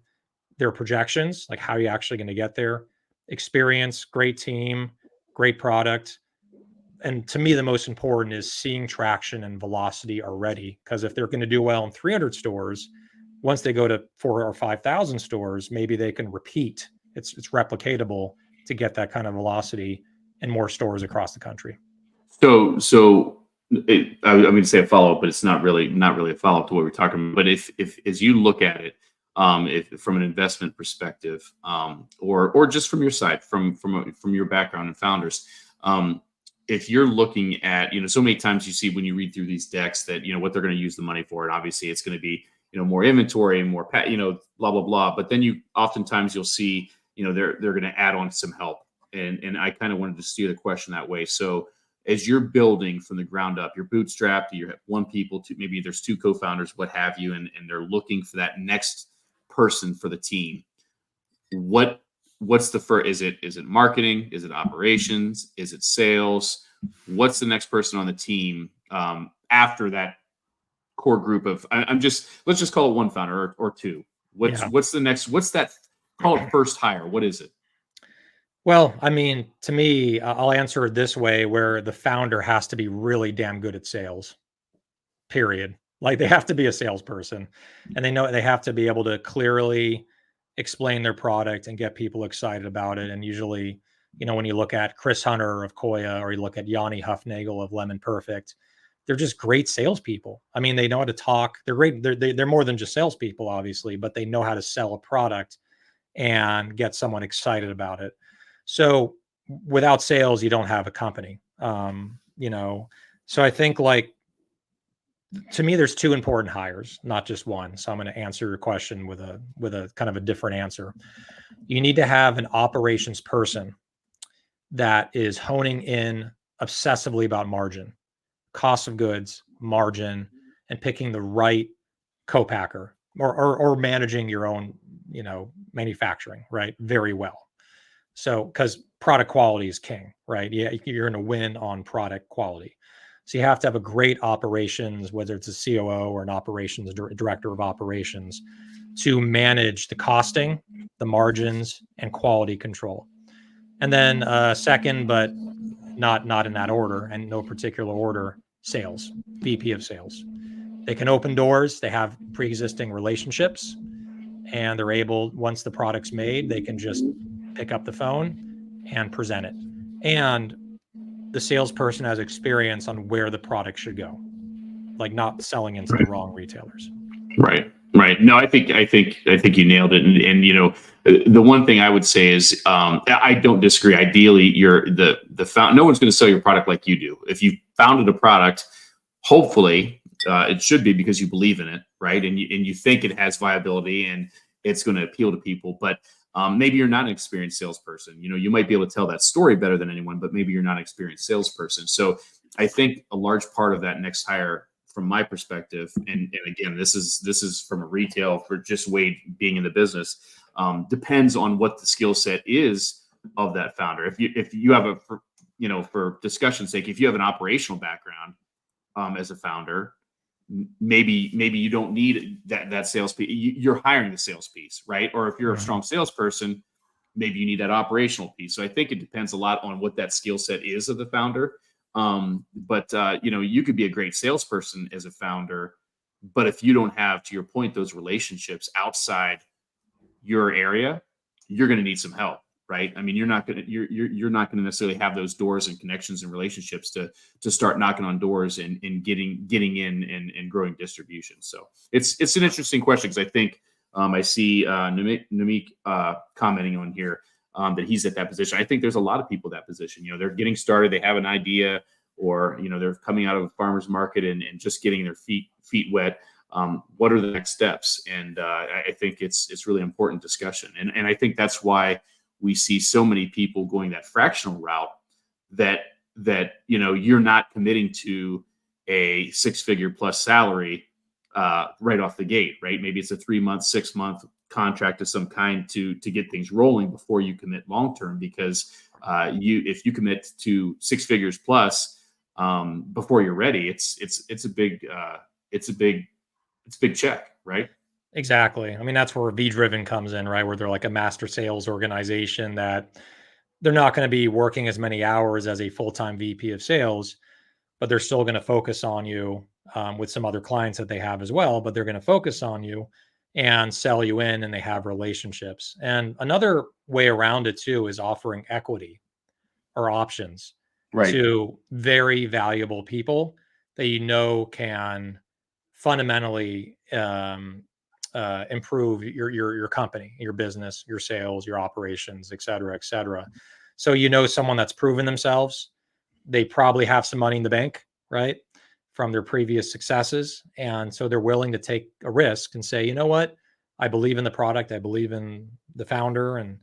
their projections, like how are you actually going to get there? Experience, great team, great product. And to me, the most important is seeing traction and velocity already. Because if they're going to do well in 300 stores, once they go to 4,000 or 5,000 stores, maybe they can repeat. It's replicatable to get that kind of velocity in more stores across the country. So I'm going to say a follow up, but it's not really a follow up to what we're talking about. But if as you look at it, if from an investment perspective, or just from your side, from your background and founders, if you're looking at, so many times you see when you read through these decks that, what they're going to use the money for, and obviously it's going to be, more inventory and more, blah, blah, blah. But then oftentimes you'll see, they're going to add on some help. And I kind of wanted to steer the question that way. So as you're building from the ground up, you're bootstrapped, you have one people, maybe there's two co-founders, what have you, and they're looking for that next person for the team. What's the first? Is it marketing? Is it operations? Is it sales? What's the next person on the team after that core group of? Let's just call it one founder or two. What's the next? What's that? Call it first hire. What is it? Well, I mean, to me, I'll answer it this way, where the founder has to be really damn good at sales, period. Like they have to be a salesperson, and they have to be able to clearly explain their product and get people excited about it. And usually, when you look at Chris Hunter of Koya, or you look at Yanni Huffnagel of Lemon Perfect, they're just great salespeople. I mean, they know how to talk. They're great. They're more than just salespeople, obviously, but they know how to sell a product and get someone excited about it. So without sales, you don't have a company. So I think, like, to me, there's two important hires, not just one. So I'm going to answer your question with a kind of a different answer. You need to have an operations person that is honing in obsessively about margin, cost of goods, margin, and picking the right co-packer, or managing your own, manufacturing, right, very well. So, because product quality is king, right? Yeah, you're going to win on product quality. So you have to have a great operations, whether it's a COO or an operations director of operations, to manage the costing, the margins, and quality control. And then second, but not in that order, and no particular order, sales, VP of sales. They can open doors. They have pre-existing relationships, and they're able, once the product's made, they can just pick up the phone and present it. And the salesperson has experience on where the product should go, like not selling into the wrong retailers. Right. No, I think you nailed it. And the one thing I would say is, I don't disagree. Ideally, you're the no one's going to sell your product like you do. If you founded a product, hopefully it should be because you believe in it, right? And you think it has viability and it's going to appeal to people. But maybe you're not an experienced salesperson. You might be able to tell that story better than anyone, but maybe you're not an experienced salesperson. So I think a large part of that next hire, from my perspective, and again, this is from a retail, for just Wade being in the business, depends on what the skill set is of that founder. If you have for discussion's sake, if you have an operational background as a founder, maybe you don't need that sales piece. You're hiring the sales piece, right? Or if you're a strong salesperson, maybe you need that operational piece. So I think it depends a lot on what that skill set is of the founder. But you could be a great salesperson as a founder, but if you don't have, to your point, those relationships outside your area, you're going to need some help. right? I mean, you're not going to necessarily have those doors and connections and relationships to start knocking on doors and getting in and growing distribution. So it's an interesting question, because I think I see Namik commenting on here that he's at that position. I think there's a lot of people in that position. They're getting started, they have an idea, or they're coming out of a farmer's market and just getting their feet wet. What are the next steps? And I think it's really important discussion. And I think that's why we see so many people going that fractional route, that you're not committing to a 6-figure plus salary right off the gate, right? Maybe it's a 3-month, 6-month contract of some kind to get things rolling before you commit long-term, because if you commit to 6 figures plus before you're ready, it's a big check, right? Exactly. I mean, that's where V-Driven comes in, right? Where they're like a master sales organization, that they're not going to be working as many hours as a full-time VP of sales, but they're still going to focus on you with some other clients that they have as well. But they're going to focus on you and sell you in, and they have relationships. And another way around it too is offering equity or options to very valuable people that can fundamentally improve your company, your business, your sales, your operations, et cetera, et cetera. So someone that's proven themselves, they probably have some money in the bank, right, from their previous successes, and so they're willing to take a risk and say, you know what, I believe in the product, I believe in the founder, and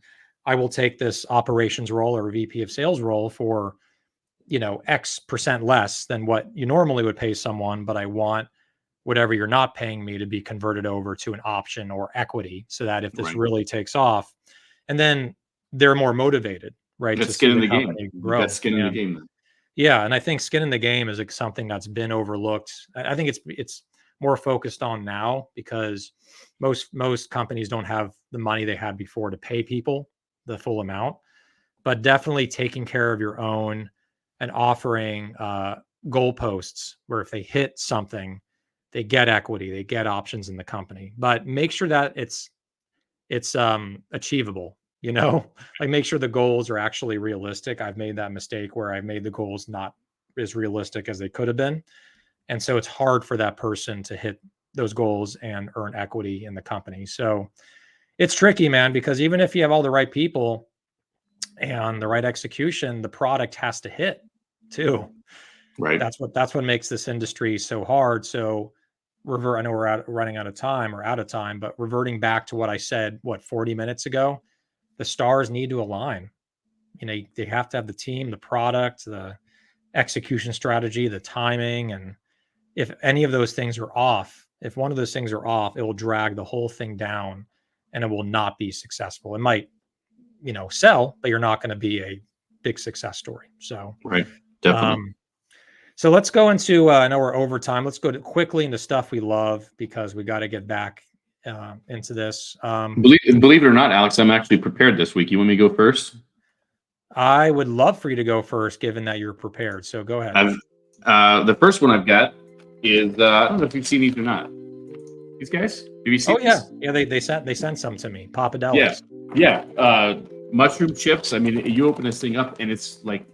I will take this operations role or VP of sales role for X percent less than what you normally would pay someone, but I want whatever you're not paying me to be converted over to an option or equity, so that if this really takes off, and then they're more motivated, right, to skin in the game. Grow. That's skin in the game. Then. Yeah, and I think skin in the game is something that's been overlooked. I think it's more focused on now, because most companies don't have the money they had before to pay people the full amount, but definitely taking care of your own and offering goalposts where if they hit something, they get equity, they get options in the company, but make sure that it's achievable, like make sure the goals are actually realistic. I've made that mistake where I've made the goals not as realistic as they could have been. And so it's hard for that person to hit those goals and earn equity in the company. So it's tricky, man, because even if you have all the right people and the right execution, the product has to hit too. Right. That's what makes this industry so hard. So I know we're running out of time, but reverting back to what I said, 40 minutes ago, the stars need to align. They have to have the team, the product, the execution strategy, the timing. And if any of those things are off, if one of those things are off, it will drag the whole thing down and it will not be successful. It might, sell, but you're not going to be a big success story. So, right. Definitely. So let's go into, I know we're over time. Let's go quickly into stuff we love, because we got to get back into this. Believe it or not, Alex, I'm actually prepared this week. You want me to go first? I would love for you to go first, given that you're prepared. So go ahead. The first one I've got is, I don't know if you've seen these or not. These guys? Have you seen these? Yeah. They sent some to me. Papadellas. Yeah. Mushroom chips. I mean, you open this thing up and it's like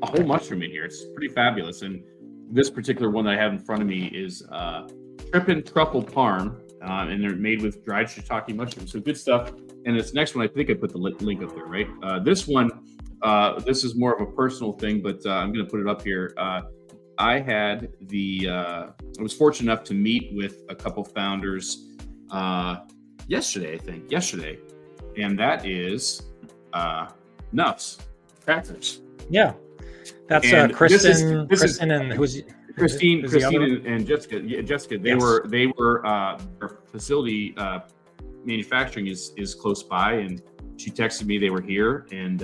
a whole mushroom in here. It's pretty fabulous. And this particular one that I have in front of me is Trippin' Truffle Parm, and they're made with dried shiitake mushrooms. So good stuff. And this next one, I think I put the link up there, right? This one, this is more of a personal thing, but I'm going to put it up here. I had I was fortunate enough to meet with a couple founders yesterday, and that is Nuffs Crackers. Yeah, that's Kristen and who's Christine and Jessica. Yeah, Jessica. They were their facility manufacturing is close by, and she texted me they were here, and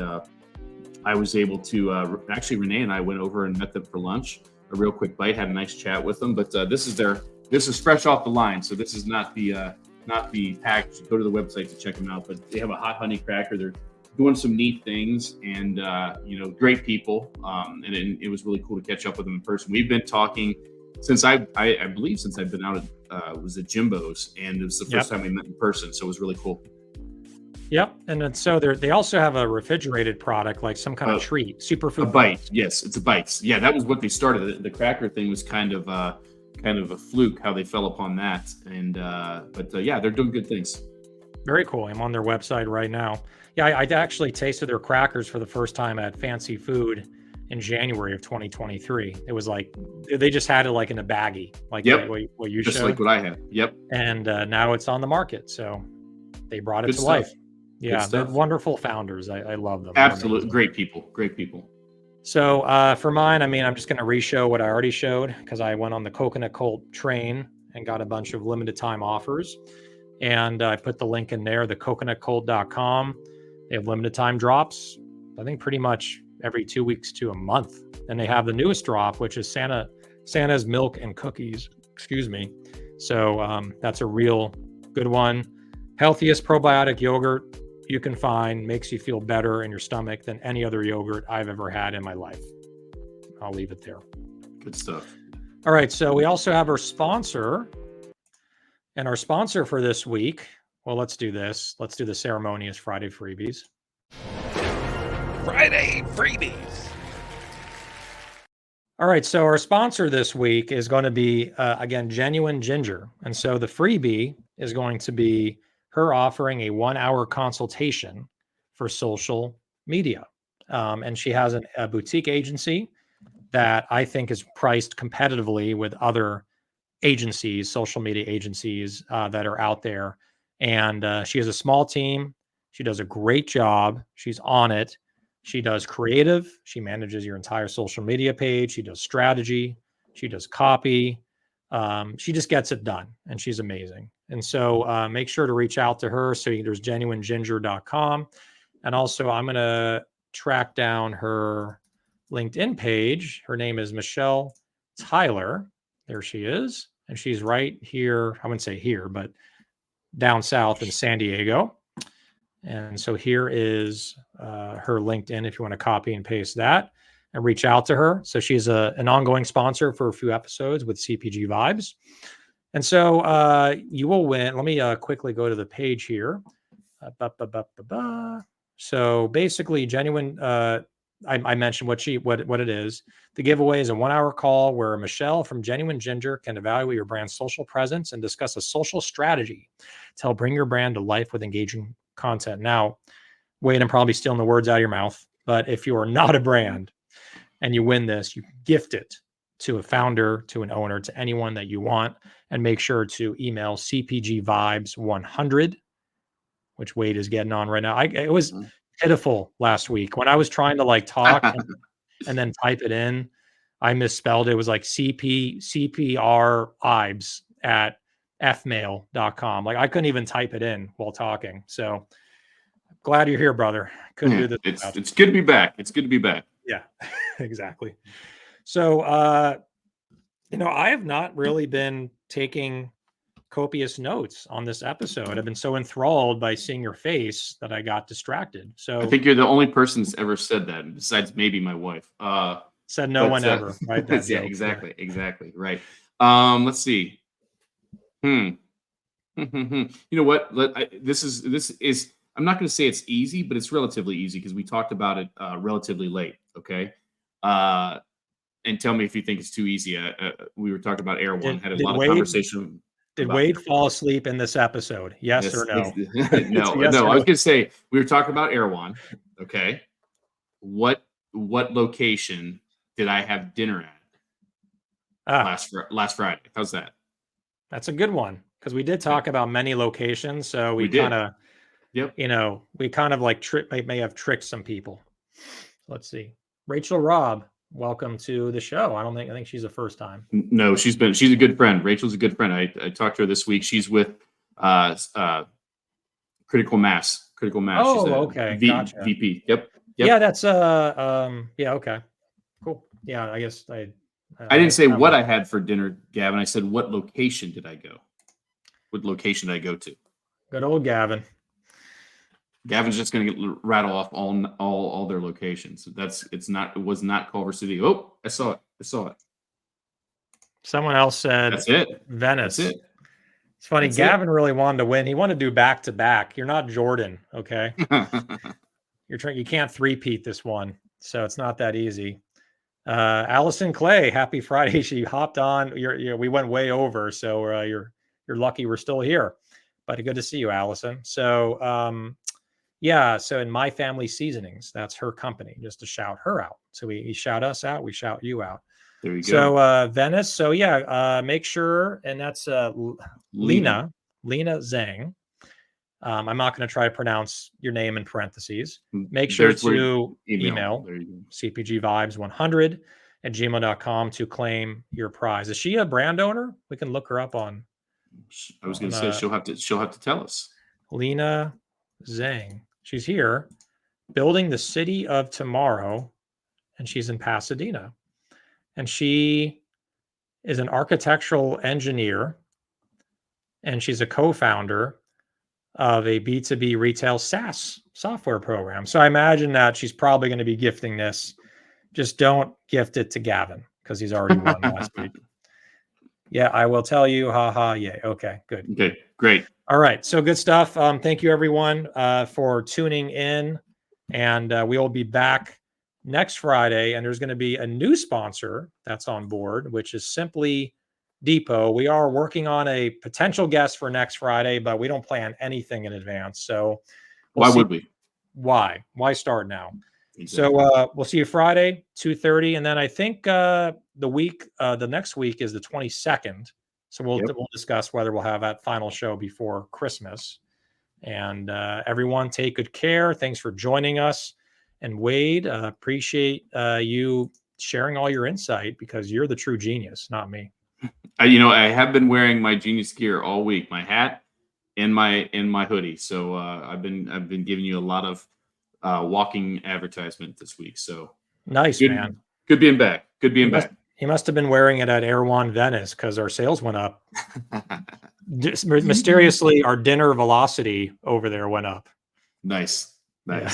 I was able to actually Renee and I went over and met them for lunch. A real quick bite, had a nice chat with them. But this is fresh off the line, so this is not the package. Go to the website to check them out. But they have a hot honey cracker. They're doing some neat things, and great people. And it was really cool to catch up with them in person. We've been talking since I believe since I've been out at was at Jimbo's, and it was the first time we met in person. So it was really cool. Yep. And then so they also have a refrigerated product, like some kind of treat, A superfood bite. bites. Yes, it's a bites. Yeah, that was what they started. The cracker thing was kind of a fluke how they fell upon that. And but yeah, they're doing good things. Very cool. I'm on their website right now. Yeah, I actually tasted their crackers for the first time at Fancy Food in January of 2023. It was like they just had it like in a baggie, like Yep, what you just like showed, what I had. Yep, and now it's on the market. So they brought it good to stuff. life. Good Yeah, they're stuff. wonderful founders. I love them. They're Absolutely, amazing. great people. Great people. So for mine, I mean, I'm just going to re-show what I already showed because I went on the Coconut Cult train and got a bunch of limited time offers. And I put the link in there, the coconutcold.com. They have limited time drops, I think pretty much every 2 weeks to a month. And they have the newest drop, which is Santa's milk and cookies. Excuse me. So that's a real good one. Healthiest probiotic yogurt you can find, makes you feel better in your stomach than any other yogurt I've ever had in my life. I'll leave it there. Good stuff. All right. So we also have our sponsor. And our sponsor for this week, well, let's do this. Let's do the ceremonious Friday freebies. Friday freebies. All right. So our sponsor this week is going to be, again, Genuine Ginger. And so the freebie is going to be her offering a 1-hour consultation for social media. And she has a boutique agency that I think is priced competitively with other agencies, social media agencies that are out there. And she has a small team. She does a great job. She's on it. She does creative. She manages your entire social media page. She does strategy. She does copy. She just gets it done, and she's amazing. And so make sure to reach out to her. So there's genuineginger.com. And also, I'm going to track down her LinkedIn page. Her name is Michelle Tyler. There she is. And she's right here. I wouldn't say here, but down south in San Diego. And so here is her LinkedIn if you want to copy and paste that and reach out to her. So she's an ongoing sponsor for a few episodes with CPG Vibes. And so you will win. Let me quickly go to the page here. So basically, Genuine. I mentioned what it is. The giveaway is a 1-hour call where Michelle from Genuine Ginger can evaluate your brand's social presence and discuss a social strategy to help bring your brand to life with engaging content. Now, Wade, I'm probably stealing the words out of your mouth, but if you are not a brand and you win this, you gift it to a founder, to an owner, to anyone that you want, and make sure to email cpgvibes100, which Wade is getting on right now. It was pitiful last week when I was trying to like talk and then type it in. I misspelled it. It was like CPR Ibes at fmail.com. Like I couldn't even type it in while talking. So glad you're here, brother. Couldn't do this. It's good to be back. It's good to be back. Yeah, exactly. So, I have not really been taking copious notes on this episode. I've been so enthralled by seeing your face that I got distracted. So I think you're the only person that's ever said that, besides maybe my wife. Said no one ever, right? That yeah, joke. exactly. Right. Let's see. You know what? This is. I'm not going to say it's easy, but it's relatively easy because we talked about it relatively late. Okay. And tell me if you think it's too easy. We were talking about Erewhon. Had a lot of conversation. Did Wade fall asleep in this episode? Yes or no? No. Yes No. or I was going to say we were talking about Erewhon. Okay. What location did I have dinner at last Friday? How's that? That's a good one because we did talk about many locations. So we did. kind of, we kind of like may have tricked some people. Let's see. Rachel Robb, welcome to the show. I think she's the first time. No, she's a good friend. Rachel's a good friend. I talked to her this week. She's with Critical Mass. Oh, she's okay. Gotcha. VP. Yep. Yeah, that's yeah, okay. Cool. Yeah, I guess I didn't say what I had for dinner, Gavin. I said what location did I go? What location did I go to? Good old Gavin. Gavin's just going to rattle off all their locations. It was not Culver City. Oh, I saw it. Someone else said that's it. Venice. That's it. It's funny. That's Gavin really wanted to win. He wanted to do back to back. You're not Jordan, okay? it. You can't three-peat this one, so it's not that easy. Allison Clay, happy Friday. She hopped on. We went way over, so you're lucky we're still here. But good to see you, Allison. So so in My Family Seasonings, that's her company. Just to shout her out. So we shout us out, we shout you out. There you go. So Venice. So make sure, and that's Lena Zhang. I'm not going to try to pronounce your name in parentheses. Make sure There's where to email. email There you go. cpgvibes100@gmail.com to claim your prize. Is she a brand owner? We can look her up on. I was going to say she'll have to tell us. Lena Zhang. She's here, building the city of tomorrow, and she's in Pasadena. And she is an architectural engineer, and she's a co-founder of a B2B retail SaaS software program. So I imagine that she's probably going to be gifting this. Just don't gift it to Gavin because he's already won last week. Yeah, I will tell you. Haha. Yay. Okay, good. Okay, great. All right. So good stuff. Thank you, everyone, for tuning in. And we will be back next Friday. And there's going to be a new sponsor that's on board, which is Simply Depot. We are working on a potential guest for next Friday, but we don't plan anything in advance. So why would we? Why start now? Exactly. So we'll see you Friday, 2:30. And then I think the next week is the 22nd. So we'll discuss whether we'll have that final show before Christmas. And everyone take good care. Thanks for joining us. And Wade, appreciate you sharing all your insight because you're the true genius, not me. I have been wearing my genius gear all week, my hat and my hoodie. So I've been giving you a lot of walking advertisement this week. So nice, man. Good being back. Good being back. He must have been wearing it at Air One Venice because our sales went up. Mysteriously, our dinner velocity over there went up. Nice. Yeah.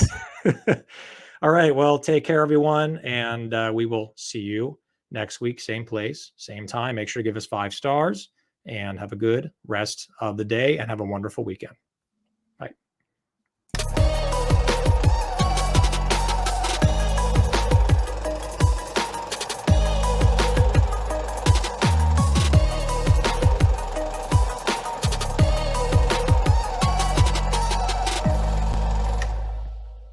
All right. Well, take care, everyone. And we will see you next week. Same place, same time. Make sure to give us 5 stars and have a good rest of the day and have a wonderful weekend.